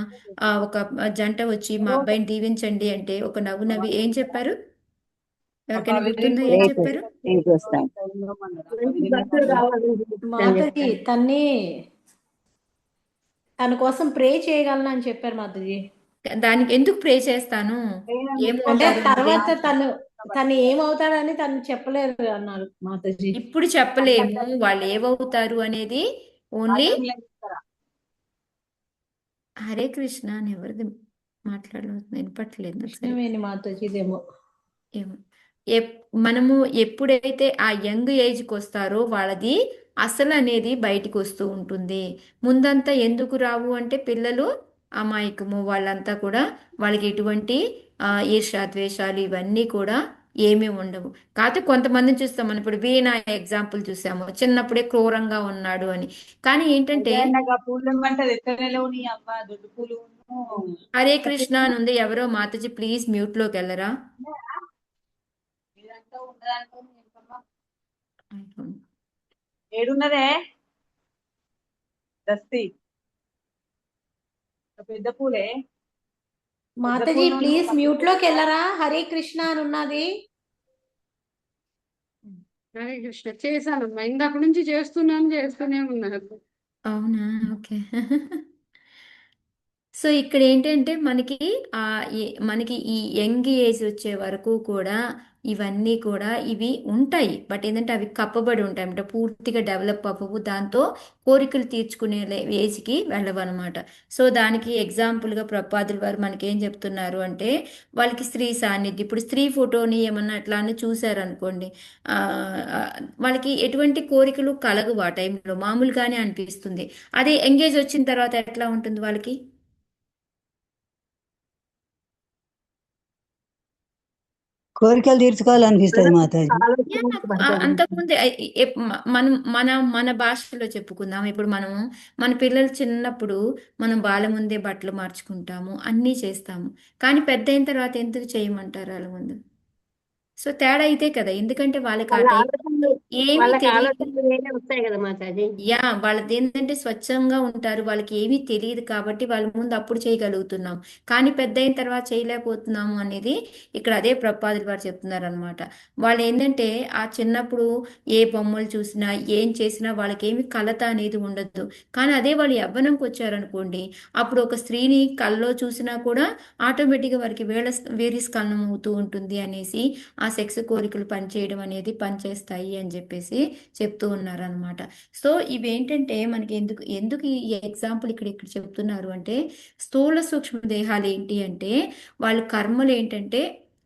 Speaker 1: ఒక జంట వచ్చి మా అబ్బాయిని దీవించండి అంటే ఒక నవ్వు నవ్వి ఏం చెప్పారు? ఎవరికైనా గుర్తుందా ఏం చెప్పారు?
Speaker 10: మంచి భక్తులు కావాలని
Speaker 2: మాతాజీ తన కోసం ప్రే చేయగలను అని చెప్పారు మాతాజీ.
Speaker 1: దానికి ఎందుకు ప్రే చేస్తాను
Speaker 2: అంటే
Speaker 1: ఏమవుతారు
Speaker 2: తర్వాత తను ఏమవుతాడని తను చెప్పలేరు అన్నారు మాతాజీ.
Speaker 1: ఇప్పుడు చెప్పలేము వాళ్ళు ఏమవుతారు అనేది. ఓన్లీ హరే కృష్ణ అని ఎవరిది మాట్లాడలేదు వినపట్లేదు నాకు సరిగ్గా.
Speaker 2: కృష్ణవేణి మాతాజీదేమో.
Speaker 1: ఏమో. మనము ఎప్పుడైతే ఆ యంగ్ ఏజ్కి వస్తారో వాళ్ళది అసలు అనేది బయటికి వస్తూ ఉంటుంది. ముందంతా ఎందుకు రావు అంటే పిల్లలు అమాయకము, వాళ్ళంతా కూడా వాళ్ళకి ఎటువంటి ఈర్ష్య ద్వేషాలు ఇవన్నీ కూడా ఏమీ ఉండవు. కాకపోతే కొంతమందిని చూస్తాం మనం. ఇప్పుడు వీణ ఎగ్జాంపుల్ చూసాము, చిన్నప్పుడే క్రూరంగా ఉన్నాడు అని. కానీ ఏంటంటే హరే కృష్ణ అని ఉంది. ఎవరో మాతాజీ ప్లీజ్ మ్యూట్ లోకి వెళ్ళరా.
Speaker 7: ఏడున్నదే దస్తి పెద్ద పూలే.
Speaker 2: మాతాజీ ప్లీజ్ మ్యూట్ లోకి వెళ్ళరా. హరే కృష్ణ అని ఉన్నది.
Speaker 5: హరే కృష్ణ చేశాను, ఇందాక నుంచి చేస్తూనే ఉన్నారు.
Speaker 1: అవునా, ఓకే. సో ఇక్కడ ఏంటంటే మనకి ఈ యంగ్ ఏజ్ వచ్చే వరకు కూడా ఇవన్నీ కూడా ఇవి ఉంటాయి. బట్ ఏంటంటే అవి కప్పబడి ఉంటాయి అంటే పూర్తిగా డెవలప్ అవ్వవు. దాంతో కోరికలు తీర్చుకునే ఏజ్కి వెళ్ళవన్నమాట. సో దానికి ఎగ్జాంపుల్గా ప్రపాదుల వారు మనకి ఏం చెప్తున్నారు అంటే వాళ్ళకి స్త్రీ సాన్నిధ్యం, ఇప్పుడు స్త్రీ ఫోటోని ఏమన్నా అట్లా అని చూసారనుకోండి, వాళ్ళకి ఎటువంటి కోరికలు కలగవు. ఆ టైంలో మామూలుగానే అనిపిస్తుంది. అదే ఎంగేజ్ వచ్చిన తర్వాత ఎట్లా ఉంటుంది వాళ్ళకి?
Speaker 11: కోరికలు తీర్చుకోవాలనిపిస్తుంది మాతాజీ.
Speaker 1: అంతకుముందే మన భాషలో చెప్పుకుందాం. ఇప్పుడు మన పిల్లలు చిన్నప్పుడు మనం వాళ్ళ ముందే బట్టలు మార్చుకుంటాము, అన్నీ చేస్తాము. కానీ పెద్ద అయిన తర్వాత ఎందుకు చేయమంటారు వాళ్ళ ముందు? సో తేడా ఇదే కదా. ఎందుకంటే వాళ్ళకి ఆ టైం ఏమీ తెలియదు.
Speaker 10: వస్తాయి కదా మాతాజీ.
Speaker 1: వాళ్ళది ఏంటంటే స్వచ్ఛంగా ఉంటారు, వాళ్ళకి ఏమీ తెలియదు కాబట్టి వాళ్ళ ముందు అప్పుడు చేయగలుగుతున్నాం. కానీ పెద్ద అయిన తర్వాత చేయలేకపోతున్నాము అనేది ఇక్కడ అదే ప్రపాదులు వారు చెప్తున్నారు అనమాట. వాళ్ళు ఏంటంటే ఆ చిన్నప్పుడు ఏ బొమ్మలు చూసినా ఏం చేసినా వాళ్ళకి ఏమి కలత అనేది ఉండదు. కానీ అదే వాళ్ళు యవ్వనంకి వచ్చారనుకోండి, అప్పుడు ఒక స్త్రీని కల్లో చూసినా కూడా ఆటోమేటిక్గా వారికి వేరిస్ఖలనం అవుతూ ఉంటుంది అనేసి ఆ సెక్స్ కోరికలు పనిచేయడం అనేది పనిచేస్తాయి అని చెప్పేసి చెప్తూ ఉన్నారనమాట. సో ఇవేంటంటే మనకి ఎందుకు ఈ ఎగ్జాంపుల్ ఇక్కడ చెప్తున్నారు అంటే స్థూల సూక్ష్మ దేహాలు ఏంటి అంటే వాళ్ళ కర్మలు ఏంటంటే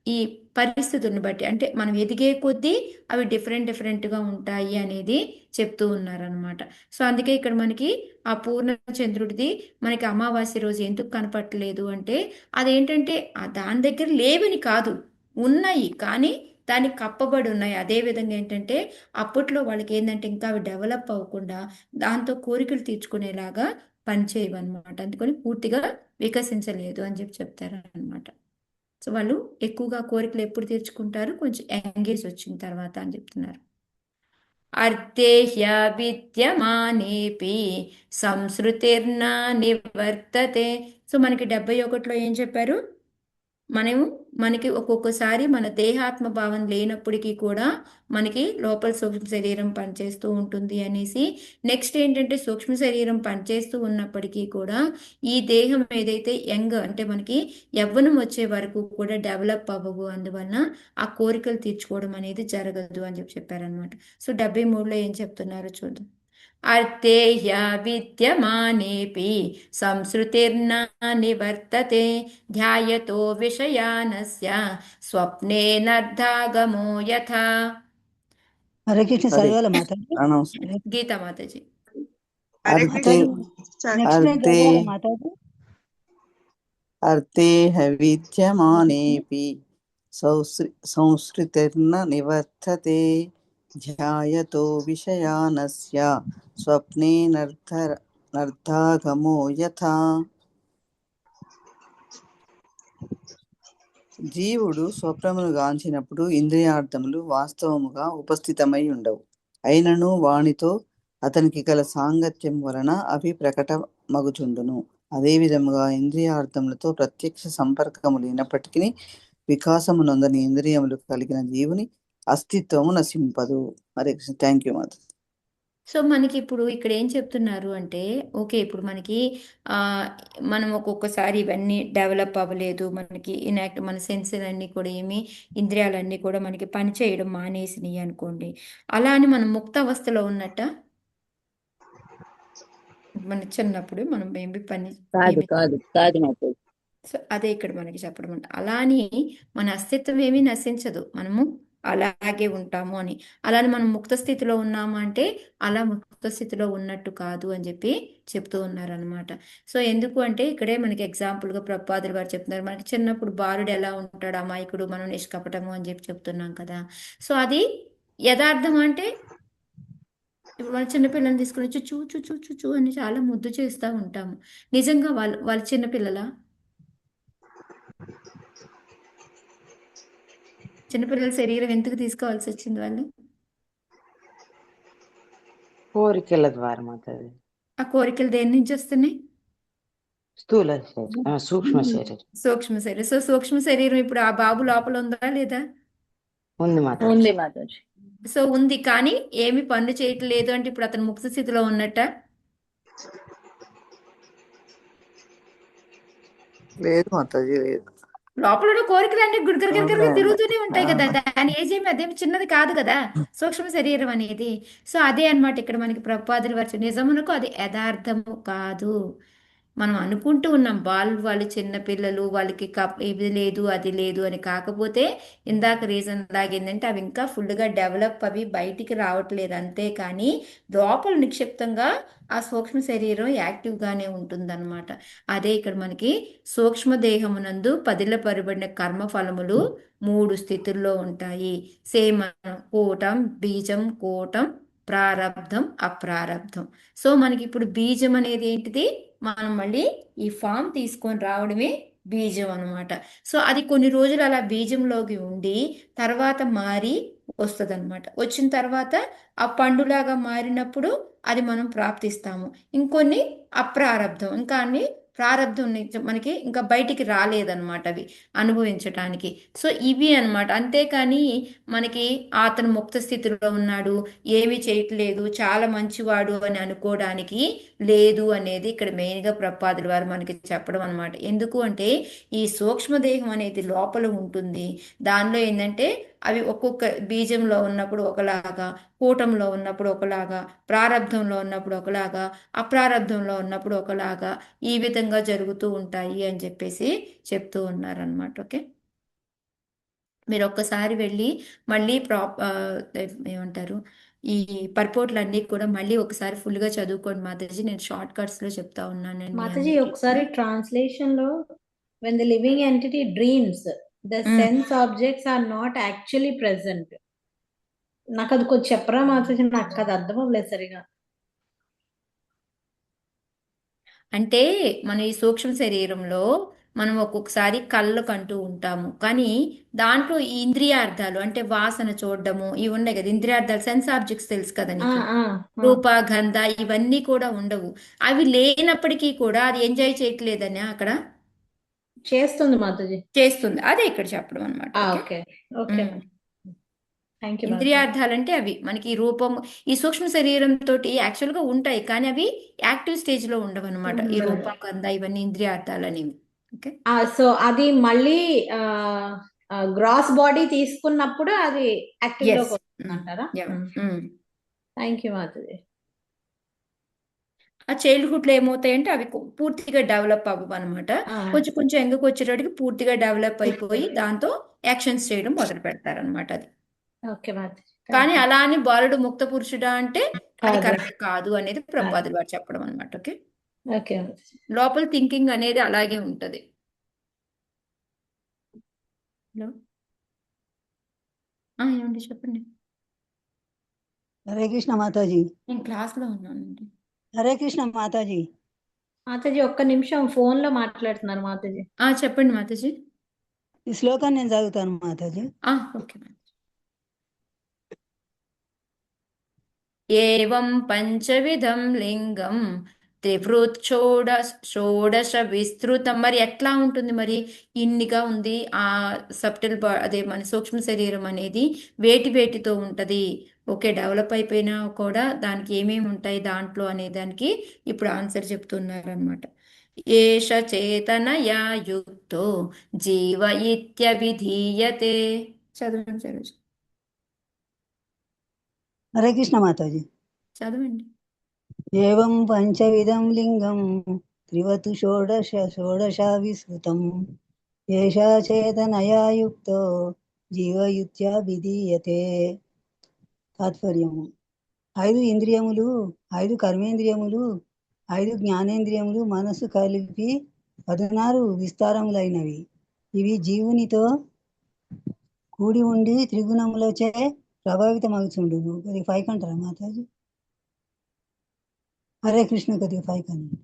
Speaker 1: ఈ పరిస్థితులను బట్టి అంటే మనం ఎదిగే కొద్దీ అవి డిఫరెంట్గా ఉంటాయి అనేది చెప్తూ ఉన్నారనమాట. సో అందుకే ఇక్కడ మనకి ఆ పూర్ణ చంద్రుడిది మనకి అమావాస్య రోజు ఎందుకు కనపట్టలేదు అంటే అదేంటంటే దాని దగ్గర లేవని కాదు, ఉన్నాయి కానీ దానికి కప్పబడి ఉన్నాయి. అదే విధంగా ఏంటంటే అప్పట్లో వాళ్ళకి ఏంటంటే ఇంకా అవి డెవలప్ అవ్వకుండా దాంతో కోరికలు తీర్చుకునేలాగా పనిచేయవన్నమాట. అందుకని పూర్తిగా వికసించలేదు అని చెప్తారనమాట. సో వాళ్ళు ఎక్కువగా కోరికలు ఎప్పుడు తీర్చుకుంటారు? కొంచెం ఎంగేజ్ వచ్చిన తర్వాత అని చెప్తున్నారు. అర్ధేహ్య విద్యమానేపి సంస్కృతిర్న నివర్తతే. సో మనకి 71లో ఏం చెప్పారు? మనకి ఒక్కొక్కసారి మన దేహాత్మ భావం లేనప్పటికీ కూడా మనకి లోపల సూక్ష్మ శరీరం పనిచేస్తూ ఉంటుంది అనేసి. నెక్స్ట్ ఏంటంటే సూక్ష్మ శరీరం పనిచేస్తూ ఉన్నప్పటికీ కూడా ఈ దేహం ఏదైతే యంగ్ అంటే మనకి యవ్వనం వచ్చే వరకు కూడా డెవలప్ అవ్వవు. అందువలన ఆ కోరికలు తీర్చుకోవడం అనేది జరగదు అని చెప్పారనమాట. సో 73లో ఏం చెప్తున్నారో చూద్దాం. అర్థేహ్య విద్యమానేపి సంస్కృతిర్న నివర్తతే ధ్యాయతో విషయానస్య స్వప్నేనర్ధాగమో యథా.
Speaker 11: హరే కృష్ణ చదవాలి మాతాజీ.
Speaker 1: గీతా మాతాజీ.
Speaker 11: మాతాజీ
Speaker 12: అర్థేహ విద్యమానేపి సంస్కృతిర్న నివర్తతే ధ్యాయతో విషయానస్య స్వప్నేనర్ధాగమో యథా. జీవుడు స్వప్నమును గాంచినప్పుడు ఇంద్రియార్థములు వాస్తవముగా ఉపస్థితమై ఉండవు. అయినను వానితో అతనికి గల సాంగత్యం వలన అవి ప్రకటమగుచుండును. అదే విధముగా ఇంద్రియార్థములతో ప్రత్యక్ష సంపర్కము లేనప్పటికీ వికాసము నొందని ఇంద్రియములు కలిగిన జీవుని అస్తిత్వము నశింపదు. Hare Krishna. Thank you Mata.
Speaker 1: So మనకి ఇప్పుడు ఇక్కడ ఏం చెప్తున్నారు అంటే, ఓకే, ఇప్పుడు మనకి ఆ, మనం ఒక్కొక్కసారి ఇవన్నీ డెవలప్ అవ్వలేదు, మనకి ఇనాక్ట్ మన సెన్సులన్నీ కూడా ఇంద్రియాలన్నీ కూడా మనకి పని చేయడం మానేసినాయి అనుకోండి. అలా అని మనం ముక్త అవస్థలో ఉన్నట్ట, మన చిన్నప్పుడు మనం పని
Speaker 3: కాదు కాదు కాదు మాతాజీ.
Speaker 1: సో అదే ఇక్కడ మనకి చెప్పడం అంటే, అలా అని మన అస్తిత్వం ఏమీ నశించదు, మనము అలాగే ఉంటాము అని. అలానే మనం ముక్త స్థితిలో ఉన్నాము అంటే అలా ముక్త స్థితిలో ఉన్నట్టు కాదు అని చెప్పి చెప్తూ ఉన్నారనమాట. సో ఎందుకు అంటే ఇక్కడే మనకి ఎగ్జాంపుల్గా ప్రభుపాదులు గారు చెప్తున్నారు, మనకి చిన్నప్పుడు బాలుడు ఎలా ఉంటాడు, అమాయకుడు, మనం నిష్కపటము అని చెప్పి చెప్తున్నాం కదా. సో అది యథార్థం అంటే, ఇప్పుడు మన చిన్నపిల్లల్ని తీసుకుని చుచ్చు చుచ్చు చుచ్చు అని చాలా ముద్దు చేస్తూ ఉంటాము. నిజంగా వాళ్ళ చిన్నపిల్లల చిన్నపిల్లల శరీరం ఎందుకు తీసుకోవాల్సి వచ్చింది వాళ్ళు?
Speaker 8: కోరికల ద్వారా మాతాజీ.
Speaker 1: ఆ కోరికలు దేని నుంచి వస్తున్నాయి?
Speaker 8: స్థూల శరీరం, సూక్ష్మ శరీరం
Speaker 1: సూక్ష్మ శరీరం. సో సూక్ష్మ శరీరం ఇప్పుడు ఆ బాబు లోపల ఉందా లేదా?
Speaker 8: ఉంది మాతాజీ.
Speaker 2: ఉంది మాతాజీ.
Speaker 1: సో ఉంది, కానీ ఏమి పనులు చేయట్లేదు అంటే ఇప్పుడు అతను ముక్త స్థితిలో ఉన్నట్ట?
Speaker 12: లేదు మాతాజీ, లేదు.
Speaker 1: లోపల ఉన్న కోరికలు అంటే గురిగరగరగరగా తిరుగుతూనే ఉంటాయి కదా, దాని ఏజ్ ఏమి అదేమి చిన్నది కాదు కదా సూక్ష్మ శరీరం అనేది. సో అదే అన్నమాట ఇక్కడ మనకి ప్రభుపాదులు వారు నిజమునకు అది యథార్థము కాదు. మనం అనుకుంటూ ఉన్నాం వాళ్ళు చిన్నపిల్లలు, వాళ్ళకి ఇది లేదు అది లేదు అని. కాకపోతే ఇందాక రీజన్ లాగేందంటే అవి ఇంకా ఫుల్గా డెవలప్ అవి బయటికి రావట్లేదు అంతే, కానీ లోపల నిక్షిప్తంగా ఆ సూక్ష్మ శరీరం యాక్టివ్గానే ఉంటుందన్నమాట. అదే ఇక్కడ మనకి సూక్ష్మ దేహమునందు పదిలపరబడిన కర్మఫలములు 3 స్థితుల్లో ఉంటాయి. సేమ్ కూటం, బీజం, కూటం, ప్రారబ్ధం, అప్రారబ్ధం. సో మనకి ఇప్పుడు బీజం అనేది ఏంటిది, మనం మళ్ళీ ఈ ఫామ్ తీసుకొని రావడమే బీజం అనమాట. సో అది కొన్ని రోజులు అలా బీజంలోకి ఉండి తర్వాత మారి వస్తుంది అనమాట. వచ్చిన తర్వాత ఆ పండులాగా మారినప్పుడు అది మనం ప్రాప్తిస్తాము. ఇంకొన్ని అప్రారబ్ధం, ఇంకా అన్ని ప్రారబ్ధం నుంచి మనకి ఇంకా బయటికి రాలేదన్నమాట అవి అనుభవించటానికి. సో ఇవి అన్నమాట. అంతేకాని మనకి అతను ముక్త స్థితిలో ఉన్నాడు, ఏమీ చేయట్లేదు, చాలా మంచివాడు అని అనుకోవడానికి లేదు అనేది ఇక్కడ మెయిన్గా ప్రభుపాదుల వారు మనకి చెప్పడం అనమాట. ఎందుకు అంటే ఈ సూక్ష్మదేహం అనేది లోపల ఉంటుంది. దానిలో ఏంటంటే అవి ఒక్కొక్క బీజంలో ఉన్నప్పుడు ఒకలాగా, కూటంలో ఉన్నప్పుడు ఒకలాగా, ప్రారబ్ధంలో ఉన్నప్పుడు ఒకలాగా, అప్రారబ్ధంలో ఉన్నప్పుడు ఒకలాగా, ఈ విధంగా జరుగుతూ ఉంటాయి అని చెప్పేసి చెప్తూ ఉన్నారనమాట. ఓకే, మీరు ఒక్కసారి వెళ్ళి మళ్ళీ ఏమంటారు ఈ పర్పోర్ట్లన్నీ కూడా మళ్ళీ ఒకసారి ఫుల్గా చదువుకోండి మాతాజీ. నేను షార్ట్ కట్స్లో చెప్తా ఉన్నాను
Speaker 2: మాతాజీ ఒకసారి ట్రాన్స్లేషన్ లో when the living entity dreams the sense objects are not actually present. నాకు అది కొంచెం చెప్పరా మాతాజీ, నాకు అది అర్థం అవ్వలేదు సరిగా.
Speaker 1: అంటే మన ఈ సూక్ష్మ శరీరంలో మనం ఒక్కొక్కసారి కళ్ళు కంటూ ఉంటాము, కానీ దాంట్లో ఈ ఇంద్రియార్థాలు అంటే వాసన చూడడము ఇవి ఉన్నాయి కదా, ఇంద్రియార్థాలు సెన్స్ ఆబ్జెక్ట్స్ తెలుసు కదా నీకు, రూప గంధ ఇవన్నీ కూడా ఉండవు. అవి లేనప్పటికీ కూడా అది ఎంజాయ్ చేయట్లేదని అక్కడ
Speaker 2: చేస్తుంది మాతాజీ,
Speaker 1: చేస్తుంది. అదే ఇక్కడ చెప్పడం అనమాట.
Speaker 2: Okay okay, thank you.
Speaker 1: ఇంద్రియార్థాలంటే అవి మనకి రూపం ఈ సూక్ష్మ శరీరంతో యాక్చువల్గా ఉంటాయి, కానీ అవి యాక్టివ్ స్టేజ్ లో ఉండవు అనమాట. ఈ రూపం గంధ ఇవన్నీ ఇంద్రియార్థాలు అనేవి. ఓకే,
Speaker 2: సో అది మళ్ళీ గ్రాస్ బాడీ తీసుకున్నప్పుడు అది యాక్టివ్ లోకి వస్తుందంటారా? Thank you Mataji.
Speaker 1: ఆ చైల్డ్హుడ్ లో ఏమవుతాయంటే అవి పూర్తిగా డెవలప్ అవ్వవు అనమాట. కొంచెం కొంచెం ఎంగకు వచ్చేటప్పటికి పూర్తిగా డెవలప్ అయిపోయి దాంతో యాక్షన్స్ చేయడం మొదలు పెడతారనమాట. అది
Speaker 2: ఓకే మాతాజీ.
Speaker 1: కానీ అలా అని బాలుడు ముక్త పురుషుడా అంటే అది కరెక్ట్ కాదు అనేది ప్రభుపాదులు వారు చెప్పడం అనమాట. ఓకే
Speaker 2: ఓకే,
Speaker 1: లోపల థింకింగ్ అనేది అలాగే ఉంటది. హలో ఏమండి చెప్పండి.
Speaker 11: హరే కృష్ణ మాతాజీ.
Speaker 1: నేను క్లాస్లో ఉన్నానండి.
Speaker 11: హరే కృష్ణ మాతాజీ.
Speaker 2: మాతాజీ ఒక్క నిమిషం ఫోన్ లో మాట్లాడుతున్నారు మాతాజీ.
Speaker 1: చెప్పండి మాతాజీ.
Speaker 11: ఈ శ్లోకాన్ని నేను చదువుతాను మాతాజీ.
Speaker 1: ఓకే. ఏవం పంచవిధం లింగం త్రివృత్ షోడశ విస్తృతం. మరి ఎట్లా ఉంటుంది మరి? ఇన్నిగా ఉంది ఆ సబ్టిల్ అదే మన సూక్ష్మ శరీరం అనేది వేటితో ఉంటది. ఓకే, డెవలప్ అయిపోయినా కూడా దానికి ఏమేమి ఉంటాయి దాంట్లో అనే దానికి ఇప్పుడు ఆన్సర్ చెప్తున్నారు అనమాట. ఏష చేతనయా యుక్తో జీవ ఇత్యభిధీయతే. చదవండి చదవండి
Speaker 11: హరే కృష్ణ మాతాజీ.
Speaker 1: చదవండి.
Speaker 11: ఏవం పంచవిధం లింగం త్రివతు షోడశ విస్తృతం ఏషా చేతనయా యుక్తో జీవయుత్యా విధీయతే. తాత్పర్యము: 5 ఇంద్రియములు, 5 కర్మేంద్రియములు, 5 జ్ఞానేంద్రియములు, మనస్సు కలిపి 16 విస్తారములైనవి. ఇవి జీవునితో కూడి ఉండి త్రిగుణములచే ప్రభావితమవుతుండును. కొద్దిగా పైకి అంటారా మాతాజీ? హరే కృష్ణ, కొద్దిగా పైకి అనండి.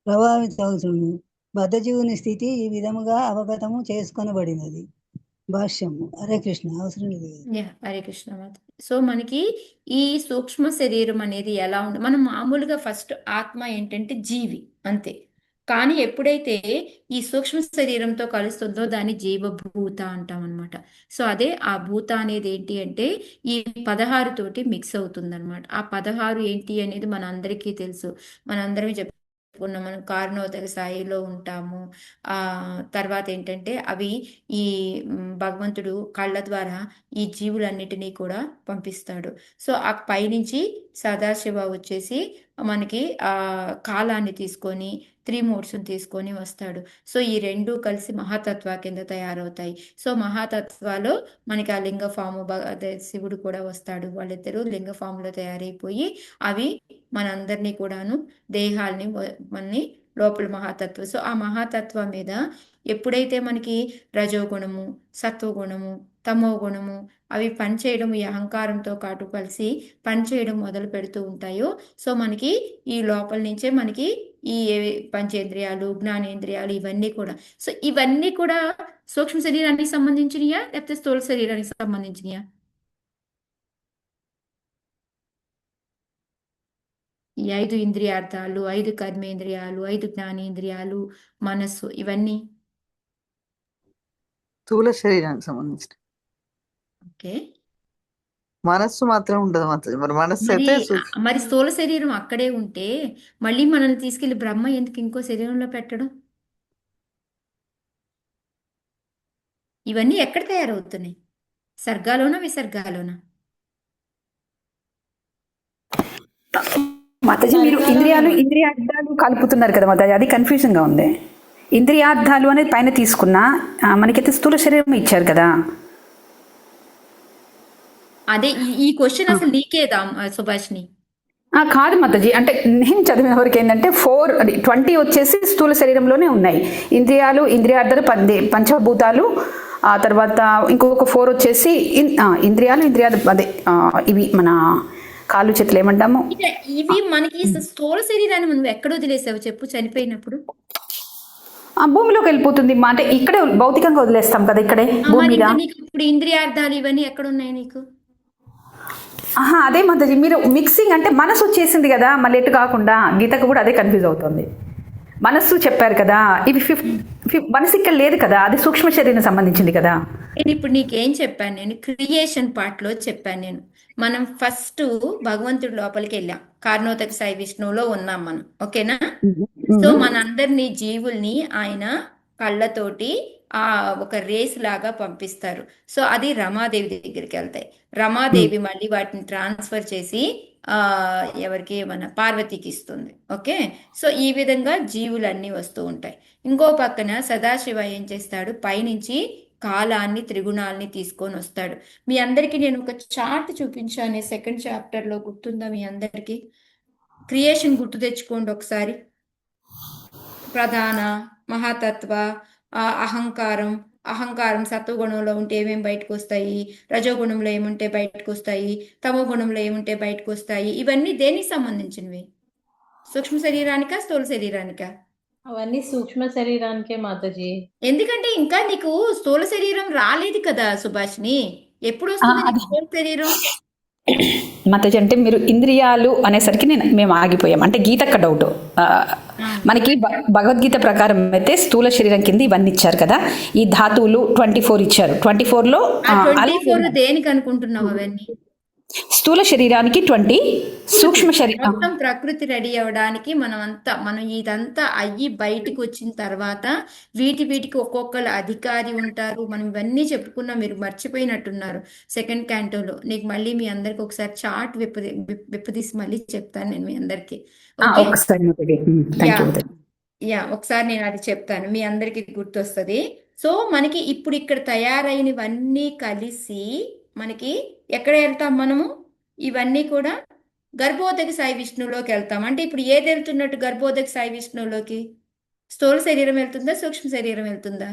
Speaker 11: ప్రభావితం అవుతుండు. బద్ధజీవుని స్థితి ఈ విధముగా అవగతము చేసుకొనబడినది. భాష్యము. హరే కృష్ణ. అవసరం లేదు కదా.
Speaker 1: హరే కృష్ణ మాత. సో మనకి ఈ సూక్ష్మ శరీరం అనేది ఎలా ఉంది? మనం మామూలుగా ఫస్ట్ ఆత్మ ఏంటంటే జీవి అంతే. కానీ ఎప్పుడైతే ఈ సూక్ష్మ శరీరంతో కలుస్తుందో దాన్ని జీవభూత అంటాం అనమాట. సో అదే ఆ భూత అనేది ఏంటి అంటే ఈ 16 తోటి మిక్స్ అవుతుంది అనమాట. ఆ 16 ఏంటి అనేది మన అందరికీ తెలుసు. మనందరం చెప్పుకున్నాం, మనం కారణోదక స్థాయిలో ఉంటాము. తర్వాత ఏంటంటే అవి ఈ భగవంతుడు కళ్ళ ద్వారా ఈ జీవులన్నిటినీ కూడా పంపిస్తాడు. సో ఆ పైనుంచి సదాశివ వచ్చేసి మనకి కాలాన్ని తీసుకొని 3 మోడ్స్ని తీసుకొని వస్తాడు. సో ఈ 2 కలిసి మహాతత్వ కింద తయారవుతాయి. సో మహాతత్వాలో మనకి ఆ లింగ ఫాము అదే శివుడు కూడా వస్తాడు. వాళ్ళిద్దరూ లింగ ఫామ్లో తయారైపోయి అవి మనందరినీ కూడాను దేహాల్ని మనని లోపల మహాతత్వం. సో ఆ మహాతత్వం మీద ఎప్పుడైతే మనకి రజోగుణము, సత్వగుణము, తమో గుణము అవి పనిచేయడం ఈ అహంకారంతో కాటు కలిసి పనిచేయడం మొదలు పెడుతూ ఉంటాయో సో మనకి ఈ లోపల నుంచే మనకి ఈ పంచేంద్రియాలు, జ్ఞానేంద్రియాలు ఇవన్నీ కూడా. సో ఇవన్నీ కూడా సూక్ష్మ శరీరానికి సంబంధించినయా లేకపోతే స్థూల శరీరానికి సంబంధించినయా? ఈ 5 ఇంద్రియార్థాలు, 5 కర్మేంద్రియాలు, 5 జ్ఞానేంద్రియాలు, మనస్సు ఇవన్నీ
Speaker 12: స్థూల శరీరానికి సంబంధించిన.
Speaker 1: ఓకే,
Speaker 12: మనస్సు మాత్రం ఉండదు మాత్రం. మరి మనస్సు
Speaker 1: మరి
Speaker 12: అయితే
Speaker 1: మరి స్థూల శరీరం అక్కడే ఉంటే మళ్ళీ మనల్ని తీసుకెళ్లి బ్రహ్మ ఎందుకు ఇంకో శరీరంలో పెట్టడం? ఇవన్నీ ఎక్కడ తయారవుతున్నాయి? సర్గాలోనా విసర్గాలోనా?
Speaker 13: మాతాజీ మీరు ఇంద్రియార్థాలు కలుపుతున్నారు కదా మాతాజీ, అది కన్ఫ్యూజన్ గా ఉంది. ఇంద్రియార్థాలు అనేది పైన తీసుకున్నా మనకైతే స్థూల శరీరం ఇచ్చారు కదా.
Speaker 1: అదే ఈ క్వశ్చన్ అసలు నీకేదా సుభాష్ని?
Speaker 13: కాదు మాతాజీ, అంటే నేను చదివిన వరకు ఏంటంటే 20 వచ్చేసి స్థూల శరీరంలోనే ఉన్నాయి. ఇంద్రియార్థాలు పంచభూతాలు, ఆ తర్వాత ఇంకొక 4 వచ్చేసి ఇంద్రియాలు అదే ఇవి మన కాళ్ళు చేతులు ఏమంటాము
Speaker 1: ఇవి మనకి స్థూల శరీరాన్ని మనం ఎక్కడ వదిలేసావు చెప్పు? చనిపోయినప్పుడు
Speaker 13: భూమిలోకి వెళ్ళిపోతుంది. అంటే ఇక్కడే భౌతికంగా వదిలేస్తాం కదా, ఇక్కడే భూమి మీద.
Speaker 1: ఇప్పుడు ఇంద్రియార్థాలు ఇవన్నీ ఎక్కడ ఉన్నాయి నీకు?
Speaker 13: అదే మాతాజీ, మీరు మిక్సింగ్ అంటే మనసు వచ్చేసింది కదా, మళ్ళీ ఎటు కాకుండా గీతకు కూడా అదే కన్ఫ్యూజ్ అవుతుంది. మనస్సు చెప్పారు కదా, ఇవి మనసు ఇక్కడ లేదు కదా, అది సూక్ష్మ శరీరం సంబంధించింది కదా.
Speaker 1: నేను ఇప్పుడు నీకేం చెప్పాను? నేను క్రియేషన్ పార్ట్లో చెప్పాను. నేను మనం ఫస్ట్ భగవంతుడి లోపలికి వెళ్ళాం, కారణోదక సాయి విష్ణువులో ఉన్నాం మనం, ఓకేనా? సో మనందరినీ జీవుల్ని ఆయన కళ్ళతోటి ఒక రేస్ లాగా పంపిస్తారు. సో అది రమాదేవి దగ్గరికి వెళ్తాయి. రమాదేవి మళ్ళీ వాటిని ట్రాన్స్ఫర్ చేసి ఎవరికి మన పార్వతికి ఇస్తుంది. ఓకే, సో ఈ విధంగా జీవులన్నీ వస్తూ ఉంటాయి. ఇంకో పక్కన సదాశివ ఏం చేస్తాడు? పైనుంచి కాలాన్ని, త్రిగుణాలని తీసుకొని వస్తాడు. మీ అందరికీ నేను ఒక చార్ట్ చూపించాను 2nd చాప్టర్లో, గుర్తుందా మీ అందరికీ? క్రియేషన్ గుర్తు తెచ్చుకోండి ఒకసారి. ప్రధాన, మహాతత్వ, అహంకారం సత్వగుణంలో ఉంటే ఏమేమి బయటకు వస్తాయి, రజోగుణంలో ఏముంటే బయటకు వస్తాయి, తమో గుణంలో ఏముంటే బయటకు వస్తాయి. ఇవన్నీ దేనికి సంబంధించినవి? సూక్ష్మ శరీరానికా స్థూల శరీరానికా?
Speaker 2: అవన్నీ సూక్ష్మ శరీరానికే మాతాజీ.
Speaker 1: ఎందుకంటే ఇంకా నీకు స్థూల శరీరం రాలేదు కదా సుభాష్ని. ఎప్పుడు వస్తుంది స్థూల శరీరం?
Speaker 13: మాతాజీ అంటే మీరు ఇంద్రియాలు అనేసరికి మేము ఆగిపోయాం. అంటే గీతక్క డౌట్. మనకి భగవద్గీత ప్రకారం అయితే స్థూల శరీరం కింద ఇవన్నీ ఇచ్చారు కదా, ఈ ధాతువులు 24 ఇచ్చారు. 24లో
Speaker 1: 24 దేనికి అనుకుంటున్నావు అవన్నీ?
Speaker 13: స్థూల శరీరానికి 20, సూక్ష్మ శరీరం
Speaker 1: మొత్తం ప్రకృతి రెడీ అవ్వడానికి మనం ఇదంతా అయ్యి బయటికి వచ్చిన తర్వాత వీటికి ఒక్కొక్కరు అధికారి ఉంటారు. మనం ఇవన్నీ చెప్పుకున్నా, మీరు మర్చిపోయినట్టున్నారు సెకండ్ క్యాంటోలో. నీకు మళ్ళీ మీ అందరికి ఒకసారి చార్ట్ విప్పదీసి మళ్ళీ చెప్తాను నేను మీ అందరికి. ఒకసారి నేను అది చెప్తాను, మీ అందరికి గుర్తొస్తుంది. సో మనకి ఇప్పుడు ఇక్కడ తయారైనవన్నీ కలిసి మనకి ఎక్కడ వెళ్తాం మనము? ఇవన్నీ కూడా గర్భోదక సాయి విష్ణువులోకి వెళ్తాం. అంటే ఇప్పుడు ఏది వెళ్తున్నట్టు గర్భోదక సాయి విష్ణువులోకి? స్థూల శరీరం వెళ్తుందా, సూక్ష్మ శరీరం వెళ్తుందా?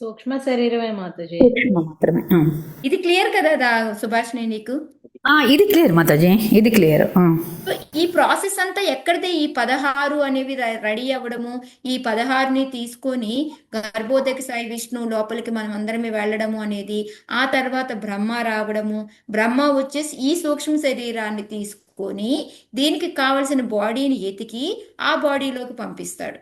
Speaker 2: సూక్ష్మ శరీరమే మాతాజీ.
Speaker 1: ఇది క్లియర్ కదా సుభాషిణి నీకు?
Speaker 13: ఇది క్లియర్ మాతాజీ, ఇది క్లియర్.
Speaker 1: ఈ ప్రాసెస్ అంతా ఎక్కడితే ఈ 16 అనేవి రెడీ అవ్వడము, ఈ 16ని తీసుకొని గర్భోదక సాయి విష్ణు లోపలికి మనం అందరమే వెళ్ళడము అనేది, ఆ తర్వాత బ్రహ్మ రావడము, బ్రహ్మ వచ్చేసి ఈ సూక్ష్మ శరీరాన్ని తీసుకొని దీనికి కావలసిన బాడీని ఎతికి ఆ బాడీలోకి పంపిస్తాడు.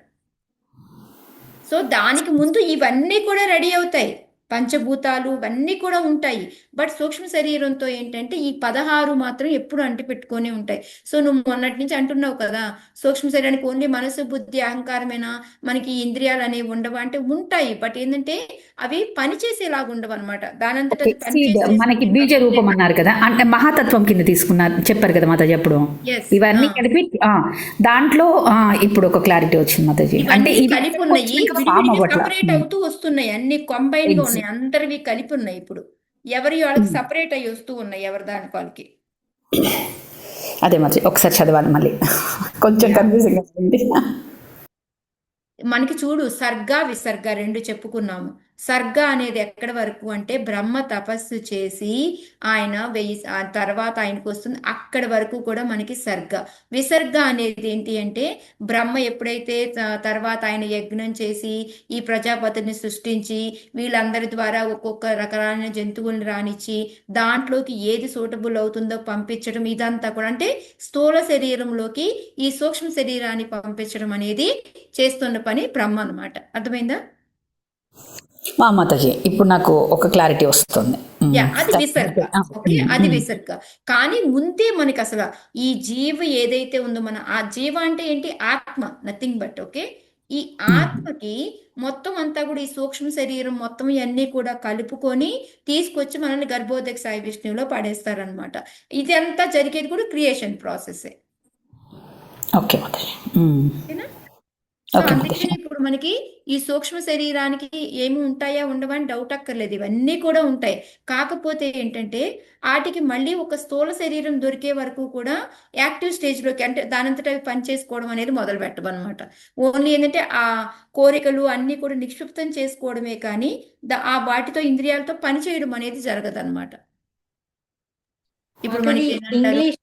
Speaker 1: సో దానికి ముందు ఇవన్నీ కూడా రెడీ అవుతాయి, పంచభూతాలు ఇవన్నీ కూడా ఉంటాయి. బట్ సూక్ష్మ శరీరంతో ఏంటంటే ఈ 16 మాత్రం ఎప్పుడు అంటి పెట్టుకొని ఉంటాయి. సో నువ్వు మొన్నటి నుంచి అంటున్నావు కదా, సూక్ష్మ శరీరానికి ఓన్లీ మనసు, బుద్ధి, అహంకారమేనా, మనకి ఇంద్రియాలు అనేవి ఉండవు అంటే ఉంటాయి. బట్ ఏంటంటే అవి పనిచేసేలాగా ఉండవు అనమాట. దానంతట
Speaker 13: మనకి బీజ రూపం అన్నారు కదా, అంటే మహాతత్వం కింద తీసుకున్నారు చెప్పారు కదా మాతాజీ అప్పుడు. ఇవన్నీ కలిపి దాంట్లో ఇప్పుడు ఒక క్లారిటీ వచ్చింది మాతాజీ. అంటే
Speaker 1: కలిపి ఉన్నాయి, సపరేట్ అవుతూ వస్తున్నాయి, అన్ని కంబైన్ గా ఉన్నాయి, అందరివి కలిపి ఉన్నాయి. ఇప్పుడు ఎవరి వాళ్ళకి సపరేట్ అయ్యి వస్తూ ఉన్నాయి, ఎవరి దానికి వాళ్ళకి.
Speaker 13: అదే మరి ఒకసారి చదవాలి మళ్ళీ, కొంచెం కన్ఫ్యూజింగ్ ఉంది.
Speaker 1: మనకి చూడు, సర్గ విసర్గ 2 చెప్పుకున్నాము. సర్గ అనేది ఎక్కడి వరకు అంటే బ్రహ్మ తపస్సు చేసి ఆయన తర్వాత ఆయనకు వస్తుంది, అక్కడి వరకు కూడా మనకి సర్గ. విసర్గ అనేది ఏంటి అంటే బ్రహ్మ ఎప్పుడైతే తర్వాత ఆయన యజ్ఞం చేసి ఈ ప్రజాపతిని సృష్టించి వీళ్ళందరి ద్వారా ఒక్కొక్క రకాలైన జంతువుల్ని రానిచ్చి దాంట్లోకి ఏది సూటబుల్ అవుతుందో పంపించడం, ఇదంతా కూడా అంటే స్థూల శరీరంలోకి ఈ సూక్ష్మ శరీరాన్ని పంపించడం అనేది చేస్తున్న పని బ్రహ్మ అన్నమాట. అర్థమైందా
Speaker 13: మాతాజీ? ఇప్పుడు నాకు ఒక క్లారిటీ వస్తుంది.
Speaker 1: అది విసర్గ. ఓకే, అది విసర్గ. కానీ ముందే మనకి అసలు ఈ జీవ ఏదైతే ఉందో, మన ఆ జీవ అంటే ఏంటి? ఆత్మ, నథింగ్ బట్. ఓకే, ఈ ఆత్మకి మొత్తం అంతా కూడా ఈ సూక్ష్మ శరీరం మొత్తం ఇవన్నీ కూడా కలుపుకొని తీసుకొచ్చి మనల్ని గర్భోదక సాయి విష్ణువులో పడేస్తారనమాట. ఇది అంతా జరిగేది కూడా క్రియేషన్ ప్రాసెస్.
Speaker 13: ఓకే మాతాజీ.
Speaker 1: అందుకని ఇప్పుడు మనకి ఈ సూక్ష్మ శరీరానికి ఏమి ఉంటాయా ఉండవని డౌట్ అక్కర్లేదు, ఇవన్నీ కూడా ఉంటాయి. కాకపోతే ఏంటంటే వాటికి మళ్ళీ ఒక స్థూల శరీరం దొరికే వరకు కూడా యాక్టివ్ స్టేజ్లోకి, అంటే దానంతటా అవి పనిచేసుకోవడం అనేది మొదలు పెట్టమన్నమాట. ఓన్లీ ఏంటంటే ఆ కోరికలు అన్నీ కూడా నిక్షిప్తం చేసుకోవడమే కానీ ఆ వాటితో ఇంద్రియాలతో పని చేయడం అనేది జరగదన్నమాట.
Speaker 2: ఇప్పుడు మనకి ఇంగ్లీష్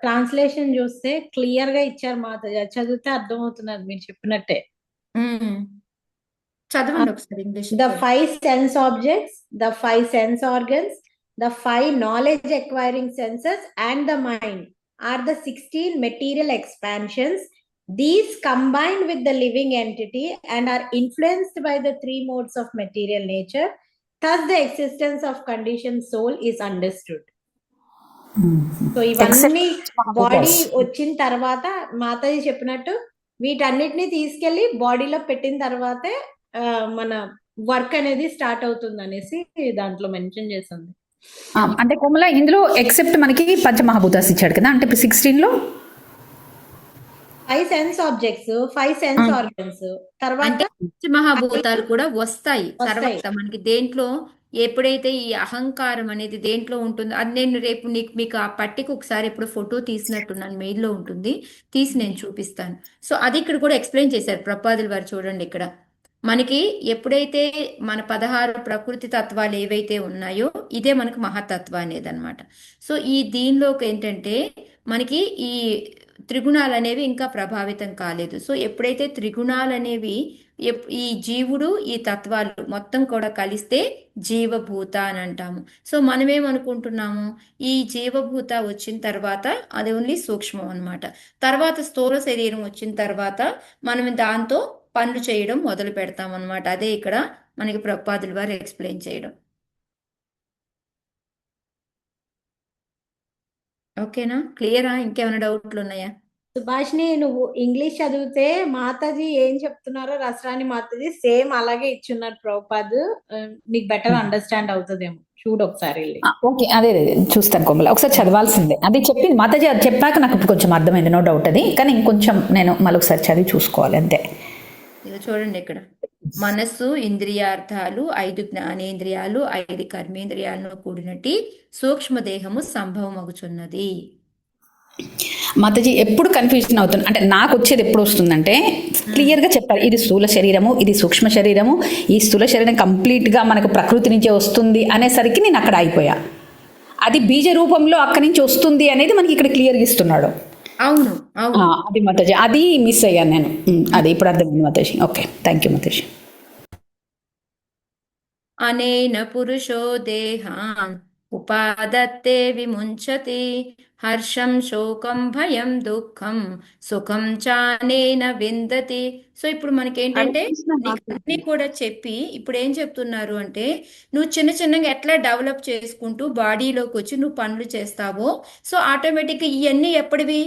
Speaker 2: ట్రాన్స్లేషన్ చూస్తే క్లియర్ గా ఇచ్చారు మాతాజీ, చదివితే అర్థమవుతున్నారు మీరు చెప్పినట్టే.
Speaker 1: చదవండి ఒకసారి English.
Speaker 2: The 5 sense objects, the 5 sense organs, the 5 knowledge acquiring senses and the mind are the 16 material expansions. These combine with the living entity and are influenced by the 3 modes of material nature. Thus the existence of conditioned soul is understood. So ఇవన్నీ బాడీ వచ్చిన తర్వాత మాతాజీ చెప్పినట్టు వీటన్నిటిని తీసుకెళ్లి బాడీలో పెట్టిన తర్వాతే మన వర్క్ అనేది స్టార్ట్ అవుతుంది అనేసి దాంట్లో మెన్షన్ చేసింది.
Speaker 13: అంటే కోమల ఇందులో ఎక్సెప్ట్ మనకి పంచమహాభూతాస్ ఇచ్చాడు కదా, అంటే 16లో
Speaker 2: 5 సెన్స్ ఆబ్జెక్ట్స్, 5 సెన్స్ ఆర్గన్స్, తర్వాత
Speaker 1: పంచమహాభూతాలు కూడా వస్తాయి తర్వాత మనకి. దేంట్లో ఎప్పుడైతే ఈ అహంకారం అనేది దేంట్లో ఉంటుందో అది నేను రేపు మీకు ఆ పట్టికి ఒకసారి ఇప్పుడు ఫోటో తీసినట్టున్నాను, మెయిల్లో ఉంటుంది, తీసి నేను చూపిస్తాను. సో అది ఇక్కడ కూడా ఎక్స్ప్లెయిన్ చేశారు ప్రపాదుల వారు. చూడండి ఇక్కడ మనకి ఎప్పుడైతే మన 16 ప్రకృతి తత్వాలు ఏవైతే ఉన్నాయో ఇదే మనకు మహాతత్వ అనేది అనమాట. సో ఈ దీనిలోకి ఏంటంటే మనకి ఈ త్రిగుణాలు అనేవి ఇంకా ప్రభావితం కాలేదు. సో ఎప్పుడైతే త్రిగుణాలు అనేవి ఈ జీవుడు ఈ తత్వాలు మొత్తం కూడా కలిస్తే జీవభూత అని అంటాము. సో మనమేమనుకుంటున్నాము, ఈ జీవభూత వచ్చిన తర్వాత అది ఓన్లీ సూక్ష్మం అన్నమాట. తర్వాత స్థూల శరీరం వచ్చిన తర్వాత మనం దాంతో పనులు చేయడం మొదలు పెడతాం అన్నమాట. అదే ఇక్కడ మనకి ప్రభుపాదుల వారు ఎక్స్ప్లెయిన్ చేయడం. ఓకేనా, క్లియరా? ఇంకేమైనా డౌట్లు ఉన్నాయా?
Speaker 2: సుభాష్ని, నువ్వు ఇంగ్లీష్ చదివితే మాతాజీ ఏం చెప్తున్నారో రసరాని మాతాజీ సేమ్ అలాగే ఇచ్చున్నారు ప్రభుపాద్. నీకు బెటర్ అండర్స్టాండ్ అవుతుందేమో, చూడు ఒకసారి.
Speaker 13: ఓకే, అదే చూస్తాను కోమల, ఒకసారి చదవాల్సిందే. అది చెప్పింది మాతాజీ, అది చెప్పాక నాకు ఇప్పుడు కొంచెం అర్థమైంది, నో డౌట్. అది కానీ ఇంకొంచెం నేను మళ్ళీ ఒకసారి చదివి చూసుకోవాలి అంతే.
Speaker 1: ఇది చూడండి, ఇక్కడ మనస్సు, ఇంద్రియార్థాలు, 5 జ్ఞానేంద్రియాలు, 5 కర్మేంద్రియాలను కూడినట్టి సూక్ష్మదేహము సంభవమగుచున్నది.
Speaker 13: మాతాజీ ఎప్పుడు కన్ఫ్యూజన్ అవుతుంది అంటే, నాకు వచ్చేది ఎప్పుడు వస్తుందంటే, క్లియర్గా చెప్పారు ఇది స్థూల శరీరము, ఇది సూక్ష్మ శరీరము, ఈ స్థూల శరీరం కంప్లీట్గా మనకు ప్రకృతి నుంచే వస్తుంది అనేసరికి నేను అక్కడ అయిపోయా. అది బీజ రూపంలో అక్కడి నుంచి వస్తుంది అనేది మనకి ఇక్కడ క్లియర్గా ఇస్తున్నాడు.
Speaker 1: అవును,
Speaker 13: అది మాతాజీ, అది మిస్ అయ్యాను నేను. అది ఇప్పుడు అర్థమైంది మాతాజీ. ఓకే, థ్యాంక్ యూ మాతాజీ.
Speaker 1: అనేన పురుషో దేహాన్ ఉపాదత్తే విముంచతి హర్షం శోకం భయం దుఃఖం సుఖం చానేన విందతి. సో ఇప్పుడు మనకేంటంటే అన్ని కూడా చెప్పి ఇప్పుడు ఏం చెప్తున్నారు అంటే, నువ్వు చిన్న చిన్నగా ఎట్లా డెవలప్ చేసుకుంటూ బాడీలోకి వచ్చి నువ్వు పనులు చేస్తావో, సో ఆటోమేటిక్గా ఇవన్నీ ఎప్పటివి,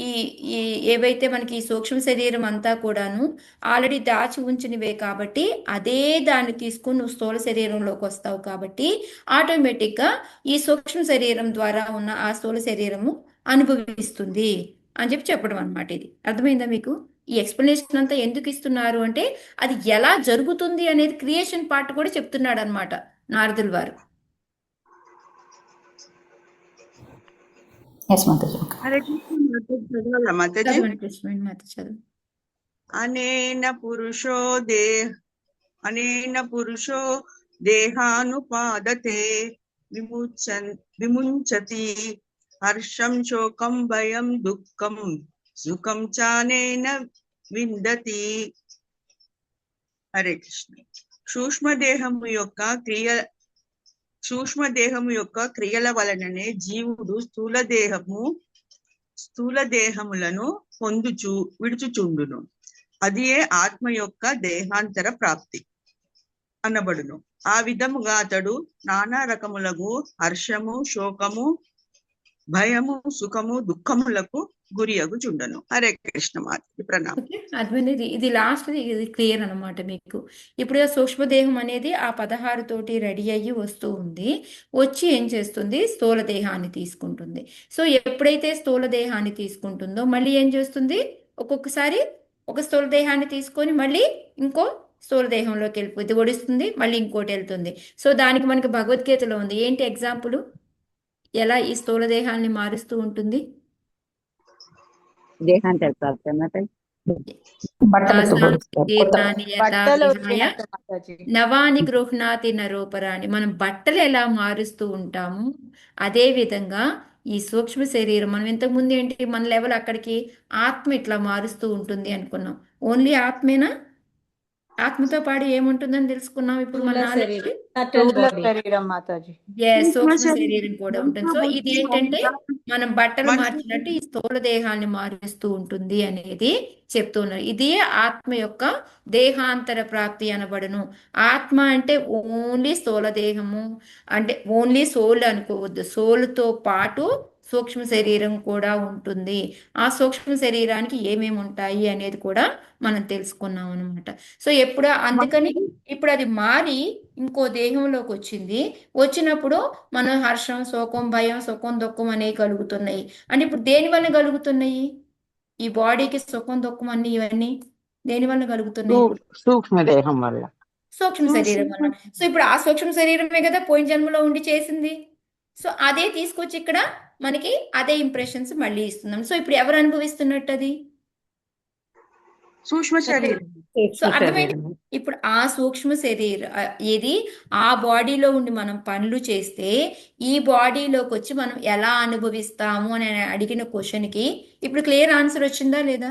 Speaker 1: ఈ ఈ ఏవైతే మనకి ఈ సూక్ష్మ శరీరం అంతా కూడాను ఆల్రెడీ దాచి ఉంచినవే కాబట్టి అదే దాన్ని తీసుకుని నువ్వు స్థూల శరీరంలోకి వస్తావు. కాబట్టి ఆటోమేటిక్గా ఈ సూక్ష్మ శరీరం ద్వారా ఉన్న ఆ స్థూల శరీరము అనుభవిస్తుంది అని చెప్పడం అనమాట. ఇది అర్థమైందా మీకు? ఈ ఎక్స్ప్లెనేషన్ అంతా ఎందుకు ఇస్తున్నారు అంటే, అది ఎలా జరుగుతుంది అనేది క్రియేషన్ పార్ట్ కూడా చెప్తున్నాడు అనమాట నారదుల వారు.
Speaker 7: అనేన పురుషో దేహానుపాదతే విముంచతి హర్షం శోకం భయం దుఃఖం సుఖం చానేన విందతి. హరే కృష్ణ. సూక్ష్మదేహము యొక్క క్రియల వలననే జీవుడు స్థూల దేహములను విడుచుచుండును. అదియే ఆత్మ యొక్క దేహాంతర ప్రాప్తి అనబడును. ఆ విధముగా అతడు నానా రకములకు హర్షము, శోకము, భయము, సుఖము, దుఃఖములకు గురియగుచుండను. హరే కృష్ణ మాత ప్రణామం.
Speaker 1: అర్థమైంది. ఇది లాస్ట్, ఇది క్లియర్ అనమాట మీకు. ఇప్పుడు సూక్ష్మదేహం అనేది ఆ 16 తోటి రెడీ అయ్యి వస్తూ ఉంది. వచ్చి ఏం చేస్తుంది, స్థూల దేహాన్ని తీసుకుంటుంది. సో ఎప్పుడైతే స్థూల దేహాన్ని తీసుకుంటుందో మళ్ళీ ఏం చేస్తుంది, ఒక్కొక్కసారి ఒక స్థూల దేహాన్ని తీసుకొని మళ్ళీ ఇంకో స్థూల దేహంలోకి వెళ్ళిపోతుంది, ఒడిస్తుంది, మళ్ళీ ఇంకోటి వెళ్తుంది. సో దానికి మనకి భగవద్గీతలో ఉంది. ఏంటి ఎగ్జాంపుల్, ఎలా ఈ స్థూల దేహాన్ని మారుస్తూ ఉంటుంది?
Speaker 3: దేహాంతర ప్రాప్తి
Speaker 1: నవాని గృహ్ణాతి నరోపరాని. మనం బట్టలు ఎలా మారుస్తూ ఉంటాము, అదే విధంగా ఈ సూక్ష్మ శరీరం, మనం ఇంతకుముందు ఏంటి మన లెవెల్ అక్కడికి ఆత్మ ఇట్లా మారుస్తూ ఉంటుంది అనుకున్నాం. ఓన్లీ ఆత్మేనా? ఆత్మతో పాటు ఏముంటుందని తెలుసుకున్నాం ఇప్పుడు మన సూక్ష్మ శరీరం కూడా ఉంటుంది. సో ఇది ఏంటంటే మనం బట్టలు మార్చినట్టు ఈ స్థూల దేహాన్ని మారుస్తూ ఉంటుంది అనేది చెప్తున్నారు. ఇదే ఆత్మ యొక్క దేహాంతర ప్రాప్తి అనబడును. ఆత్మ అంటే ఓన్లీ స్థూల దేహము అంటే ఓన్లీ సోల్ అనుకోవద్దు, సోల్తో పాటు సూక్ష్మ శరీరం కూడా ఉంటుంది. ఆ సూక్ష్మ శరీరానికి ఏమేమి ఉంటాయి అనేది కూడా మనం తెలుసుకున్నాం అనమాట. సో అందుకని ఇప్పుడు అది మారి ఇంకో దేహంలోకి వచ్చినప్పుడు మనం హర్షం, శోకం, భయం, సుఖం, దుఃఖం అనేవి కలుగుతున్నాయి. అంటే ఇప్పుడు దేని వల్ల కలుగుతున్నాయి? ఈ బాడీకి సుఖం, దుఃఖం అన్ని ఇవన్నీ దేని వల్ల కలుగుతున్నాయి?
Speaker 8: సూక్ష్మదేహం వల్ల,
Speaker 1: సూక్ష్మ శరీరం వల్ల. సో ఇప్పుడు ఆ సూక్ష్మ శరీరమే కదా పోయిన జన్మలో ఉండి చేసింది. సో అదే తీసుకొచ్చి ఇక్కడ మనకి అదే ఇంప్రెషన్స్ మళ్ళీ ఇస్తున్నాం. సో ఇప్పుడు ఎవరు అనుభవిస్తున్నట్టు? అది
Speaker 7: సూక్ష్మ శరీరం.
Speaker 1: సో అర్థమైంది. ఇప్పుడు ఆ సూక్ష్మ శరీరం ఏది ఆ బాడీలో ఉండి మనం పనులు చేస్తే ఈ బాడీలోకి వచ్చి మనం ఎలా అనుభవిస్తాము అని అడిగిన క్వశ్చన్కి ఇప్పుడు క్లియర్ ఆన్సర్ వచ్చిందా లేదా?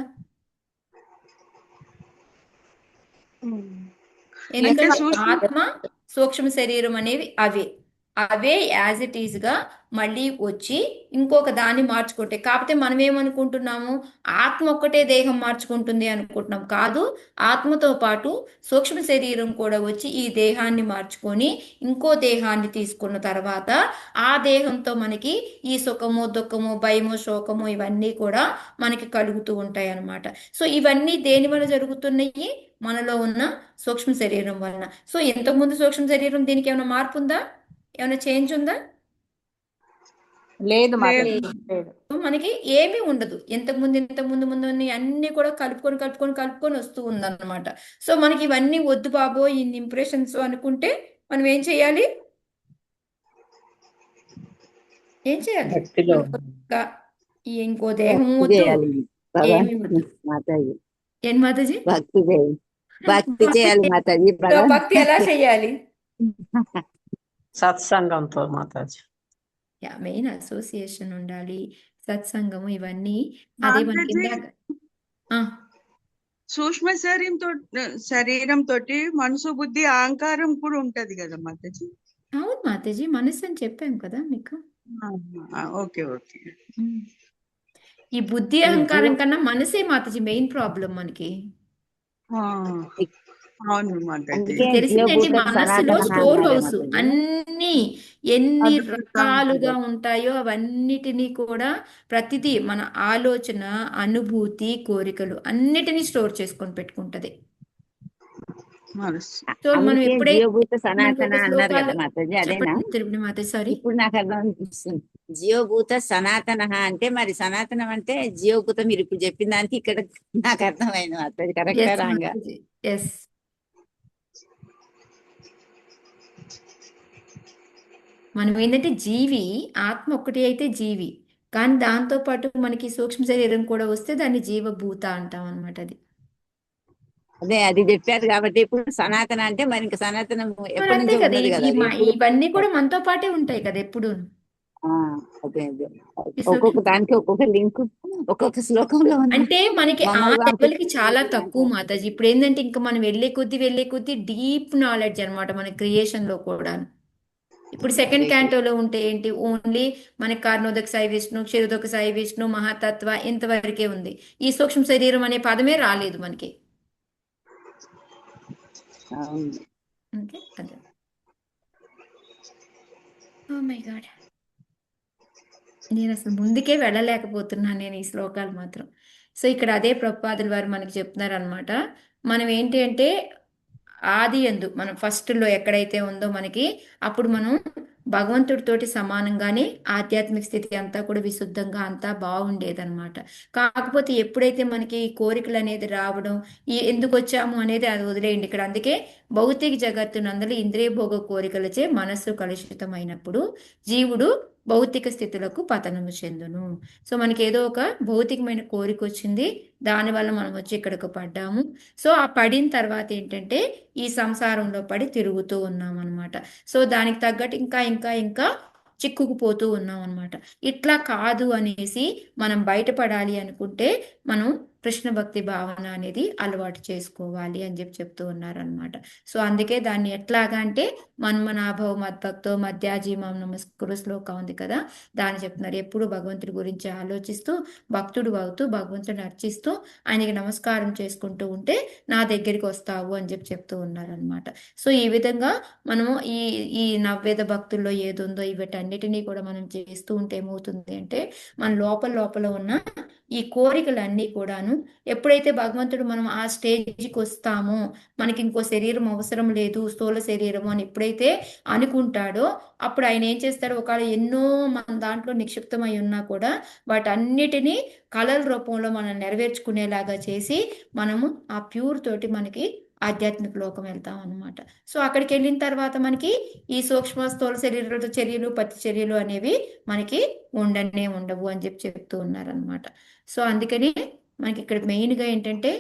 Speaker 1: ఎందుకంటే ఆత్మ సూక్ష్మ శరీరం అనేవి అవే యాజ్ ఇట్ ఈజ్ గా మళ్ళీ వచ్చి ఇంకొక దాన్ని మార్చుకుంటాయి. కాకపోతే మనం ఏమనుకుంటున్నాము, ఆత్మ ఒక్కటే దేహం మార్చుకుంటుంది అనుకుంటున్నాం. కాదు, ఆత్మతో పాటు సూక్ష్మ శరీరం కూడా వచ్చి ఈ దేహాన్ని మార్చుకొని ఇంకో దేహాన్ని తీసుకున్న తర్వాత ఆ దేహంతో మనకి ఈ సుఖము, దుఃఖము, భయము, శోకము ఇవన్నీ కూడా మనకి కలుగుతూ ఉంటాయి అన్నమాట. సో ఇవన్నీ దేని వల్ల జరుగుతున్నాయి? మనలో ఉన్న సూక్ష్మ శరీరం వలన. సో ఇంతకుముందు సూక్ష్మ శరీరం దీనికి ఏమైనా మార్పు ఉందా? ఏమైనా చేంజ్ ఉందా?
Speaker 3: లేదు.
Speaker 1: మనకి ఏమీ ఉండదు. ఇంతకుముందు ముందు అన్ని కూడా కలుపుకొని వస్తూ ఉందన్నమాట. సో మనకి ఇవన్నీ వద్దు బాబో ఇన్ని ఇంప్రెషన్స్ అనుకుంటే మనం ఏం చేయాలి? ఇంకో దేహం వద్దు, ఏమి వద్దు. ఏం మాతాజీ?
Speaker 3: భక్తి చేయాలి మాతాజీ.
Speaker 1: భక్తి ఎలా చేయాలి?
Speaker 14: సత్సంగంతో మాతాజీ.
Speaker 1: మెయిన్ అసోసియేషన్ ఉండాలి, సత్సంగము, ఇవన్నీ. అదే మనకి
Speaker 7: సూక్ష్మ శరీరం తోటి మనసు, బుద్ధి, అహంకారం కూడా ఉంటది కదా మాతాజీ?
Speaker 1: అవును మాతాజీ, మనసు అని చెప్పాం కదా మీకు.
Speaker 7: ఓకే.
Speaker 1: ఈ బుద్ధి అహంకారం కన్నా మనసే మాతాజీ మెయిన్ ప్రాబ్లం మనకి. తెలిసిందేంటి, మనసులో స్టోర్ హౌస్ ఎన్ని రకాలుగా ఉంటాయో అవన్నిటినీ కూడా ప్రతిదీ మన ఆలోచన, అనుభూతి, కోరికలు అన్నిటినీ స్టోర్ చేసుకొని పెట్టుకుంటది. సో మనం ఎప్పుడైతే
Speaker 3: సనాతన అన్నారు కదా మాతాజీ, అదేనా?
Speaker 1: సారీ,
Speaker 3: ఇప్పుడు నాకు అర్థం అనిపిస్తుంది. జీవభూత సనాతన అంటే మరి సనాతనం అంటే జీవభూత. మీరు ఇప్పుడు చెప్పిన దానికి ఇక్కడ నాకు అర్థమైంది మాతాజీ. కరెక్టా రాంగా?
Speaker 1: ఎస్. మనం ఏంటంటే జీవి, ఆత్మ ఒకటి అయితే జీవి, కానీ దాంతో పాటు మనకి సూక్ష్మ శరీరం కూడా వస్తే దాన్ని జీవభూత అంటాం అనమాట.
Speaker 3: అది చెప్పారు కాబట్టి ఇప్పుడు సనాతన అంటే మరి ఇంకా సనాతనం
Speaker 1: అంతే కదా. ఇవన్నీ కూడా మనతో పాటే ఉంటాయి కదా ఎప్పుడు.
Speaker 3: అదే ఒక్కొక్క దానికి ఒక్కొక్క లింక్ ఒక్కొక్క శ్లోకంలో
Speaker 1: అంటే మనకి ఆ లెవెల్కి చాలా తక్కువ మాతాజీ. ఇప్పుడు ఏంటంటే ఇంకా మనం వెళ్ళే కొద్దీ డీప్ నాలెడ్జ్ అనమాట మన క్రియేషన్ లో కూడా. ఇప్పుడు సెకండ్ క్యాంటోలో ఉంటే ఏంటి, ఓన్లీ మనకి కారణోదక సాయి విష్ణు, క్షీరోదక సాయి విష్ణు, మహాతత్వ ఇంతవరకే ఉంది. ఈ సూక్ష్మ శరీరం అనే పదమే రాలేదు మనకి. అదే ఓ మై గాడ్, నేను అసలు ముందుకే వెళ్ళలేకపోతున్నాను నేను ఈ శ్లోకాలు మాత్రం. సో ఇక్కడ అదే ప్రభుపాదుల వారు మనకి చెప్తున్నారు అనమాట. మనం ఏంటి అంటే ఆది యందు మనం ఫస్ట్లో ఎక్కడైతే ఉందో మనకి, అప్పుడు మనం భగవంతుడితోటి సమానంగానే ఆధ్యాత్మిక స్థితి అంతా కూడా విశుద్ధంగా అంతా బాగుండేదన్నమాట. కాకపోతే ఎప్పుడైతే మనకి ఈ కోరికలు అనేది రావడం, ఎందుకు వచ్చాము అనేది అది వదిలేయండి ఇక్కడ. అందుకే భౌతిక జగత్తునందరూ ఇంద్రియ భోగ కోరికలచే మనస్సు కలుషితమైనప్పుడు జీవుడు భౌతిక స్థితులకు పతనము చెందును. సో మనకి ఏదో ఒక భౌతికమైన కోరిక వచ్చింది, దానివల్ల మనం వచ్చి ఇక్కడికి పడ్డాము. సో ఆ పడిన తర్వాత ఏంటంటే ఈ సంసారంలో పడి తిరుగుతూ ఉన్నాం అనమాట. సో దానికి తగ్గట్టు ఇంకా చిక్కుకుపోతూ ఉన్నాం అనమాట. ఇట్లా కాదు అనేసి మనం బయటపడాలి అనుకుంటే మనం కృష్ణ భక్తి భావన అనేది అలవాటు చేసుకోవాలి అని చెప్తూ ఉన్నారనమాట. సో అందుకే దాన్ని ఎట్లాగా అంటే మన్మనాభవ మద్భక్తో మధ్యాజీమం నమస్కురు శ్లోకం ఉంది కదా, దాన్ని చెప్తున్నారు. ఎప్పుడు భగవంతుడి గురించి ఆలోచిస్తూ భక్తుడు అవుతూ భగవంతుడిని అర్చిస్తూ ఆయనకి నమస్కారం చేసుకుంటూ ఉంటే నా దగ్గరికి వస్తావు అని చెప్తూ ఉన్నారనమాట. సో ఈ విధంగా మనము ఈ నవ్వేద భక్తుల్లో ఏది ఉందో వీటన్నిటినీ కూడా మనం చేస్తూ ఉంటే ఏమవుతుంది అంటే మన లోపల ఉన్న ఈ కోరికలన్నీ కూడాను ఎప్పుడైతే భగవంతుడు మనం ఆ స్టేజ్కి వస్తామో, మనకి ఇంకో శరీరం అవసరం లేదు, స్థూల శరీరం అని ఎప్పుడైతే అనుకుంటాడో అప్పుడు ఆయన ఏం చేస్తాడు, ఒకవేళ ఎన్నో మన దాంట్లో నిక్షిప్తమై ఉన్నా కూడా వాటన్నిటినీ కళల రూపంలో మనం నెరవేర్చుకునేలాగా చేసి మనము ఆ ప్యూర్ తోటి మనకి ఆధ్యాత్మిక లోకం వెళ్తాం అనమాట. సో అక్కడికి వెళ్ళిన తర్వాత మనకి ఈ సూక్ష్మ స్థూల శరీరాలతో చర్యలు, పత్తి చర్యలు అనేవి మనకి ఉండవు అని చెప్తూ ఉన్నారనమాట. సో అందుకని మనకి ఇక్కడ మెయిన్గా ఏంటంటే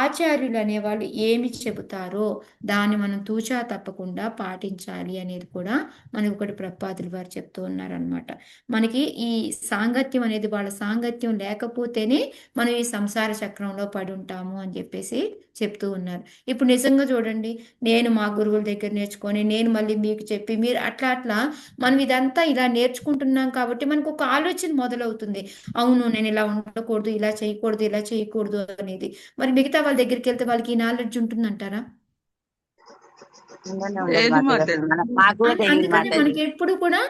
Speaker 1: ఆచార్యులు అనేవాళ్ళు ఏమి చెబుతారో దాన్ని మనం తూచా తప్పకుండా పాటించాలి అనేది కూడా మనకి ఒకటి ప్రపాదులు వారు చెప్తూ ఉన్నారనమాట. మనకి ఈ సాంగత్యం అనేది, వాళ్ళ సాంగత్యం లేకపోతేనే మనం ఈ సంసార చక్రంలో పడి ఉంటాము అని చెప్పేసి చెప్తూ ఉన్నారు. ఇప్పుడు నిజంగా చూడండి, నేను మా గురువుల దగ్గర నేర్చుకొని నేను మళ్ళీ మీకు చెప్పి మీరు అట్లా అట్లా మనం ఇదంతా ఇలా నేర్చుకుంటున్నాం కాబట్టి మనకు ఒక ఆలోచన మొదలవుతుంది. అవును, నేను ఇలా ఉండకూడదు, ఇలా చేయకూడదు అనేది. మరి మిగతా వాళ్ళ దగ్గరికి వెళ్తే వాళ్ళకి ఈ నాలెడ్జ్ ఉంటుందంటారా?
Speaker 7: లేదు మాతాజీ.
Speaker 3: మాకు కూడా తెలియదు
Speaker 1: అందుకని
Speaker 3: మాతాజీ.
Speaker 1: మనకి ఎప్పుడు కూడా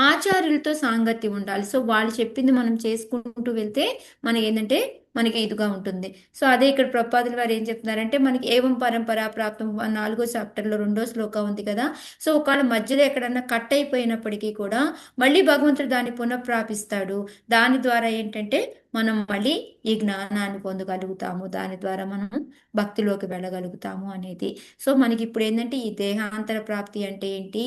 Speaker 1: ఆచార్యులతో సాంగత్యం ఉండాలి. సో వాళ్ళు చెప్పింది మనం చేసుకుంటూ వెళ్తే మనకి ఏంటంటే మనకి ఇదిగా ఉంటుంది. సో అదే ఇక్కడ ప్రపాదులు వారు ఏం చెప్తున్నారంటే, మనకి ఏవం పరంపరా ప్రాప్తం 4వ చాప్టర్లో 2వ శ్లోకం ఉంది కదా. సో ఒకవేళ మధ్యలో ఎక్కడన్నా కట్ అయిపోయినప్పటికీ కూడా మళ్ళీ భగవంతుడు దాన్ని పునఃప్రాపిస్తాడు. దాని ద్వారా ఏంటంటే మనం మళ్ళీ ఈ జ్ఞానాన్ని పొందగలుగుతాము, దాని ద్వారా మనం భక్తిలోకి వెళ్ళగలుగుతాము అనేది. సో మనకి ఇప్పుడు ఏంటంటే ఈ దేహాంతర ప్రాప్తి అంటే ఏంటి,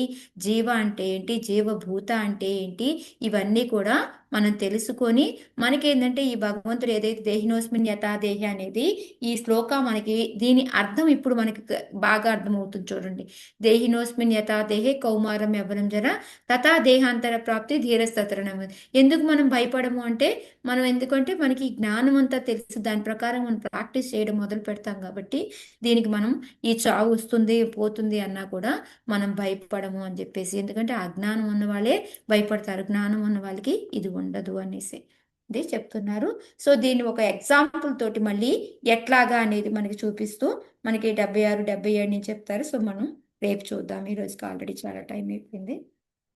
Speaker 1: జీవ అంటే ఏంటి, జీవభూత అంటే ఏంటి, ఇవన్నీ కూడా మనం తెలుసుకొని మనకేంటంటే ఈ భగవంతుడు ఏదైతే దేహినోస్మిన్ యథాదేహి అనేది ఈ శ్లోక మనకి దీని అర్థం ఇప్పుడు మనకి బాగా అర్థమవుతుంది. చూడండి, దేహినోస్మిన్ యథాదేహే కౌమారం యవ్వనం జర తథా దేహాంతర ప్రాప్తి ధీరస్తరణం. ఎందుకు మనం భయపడము అంటే, మనం ఎందుకంటే మనకి జ్ఞానం అంతా తెలుసు, దాని ప్రకారం మనం ప్రాక్టీస్ చేయడం మొదలు పెడతాం కాబట్టి దీనికి మనం ఈ చావు వస్తుంది పోతుంది అన్నా కూడా మనం భయపడము అని చెప్పేసి. ఎందుకంటే అజ్ఞానం ఉన్న వాళ్ళే భయపడతారు, జ్ఞానం ఉన్న వాళ్ళకి ఇది ఉండదు అనేసి అదే చెప్తున్నారు. సో దీన్ని ఒక ఎగ్జాంపుల్ తోటి మళ్ళీ ఎట్లాగా అనేది మనకి చూపిస్తూ మనకి 76, 77 నుంచి చెప్తారు. సో మనం రేపు చూద్దాం, ఈ రోజుకి ఆల్రెడీ చాలా టైం అయిపోయింది.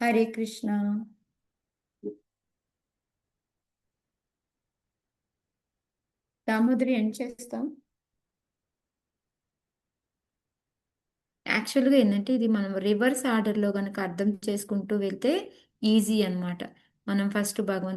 Speaker 1: హరే కృష్ణ. దామోదరి ఏం చేస్తాం? యాక్చువల్గా ఏంటంటే ఇది మనం రివర్స్ ఆర్డర్లో కనుక అర్థం చేసుకుంటూ వెళ్తే ఈజీ అన్నమాట. మనం ఫస్ట్ భగవంతుడు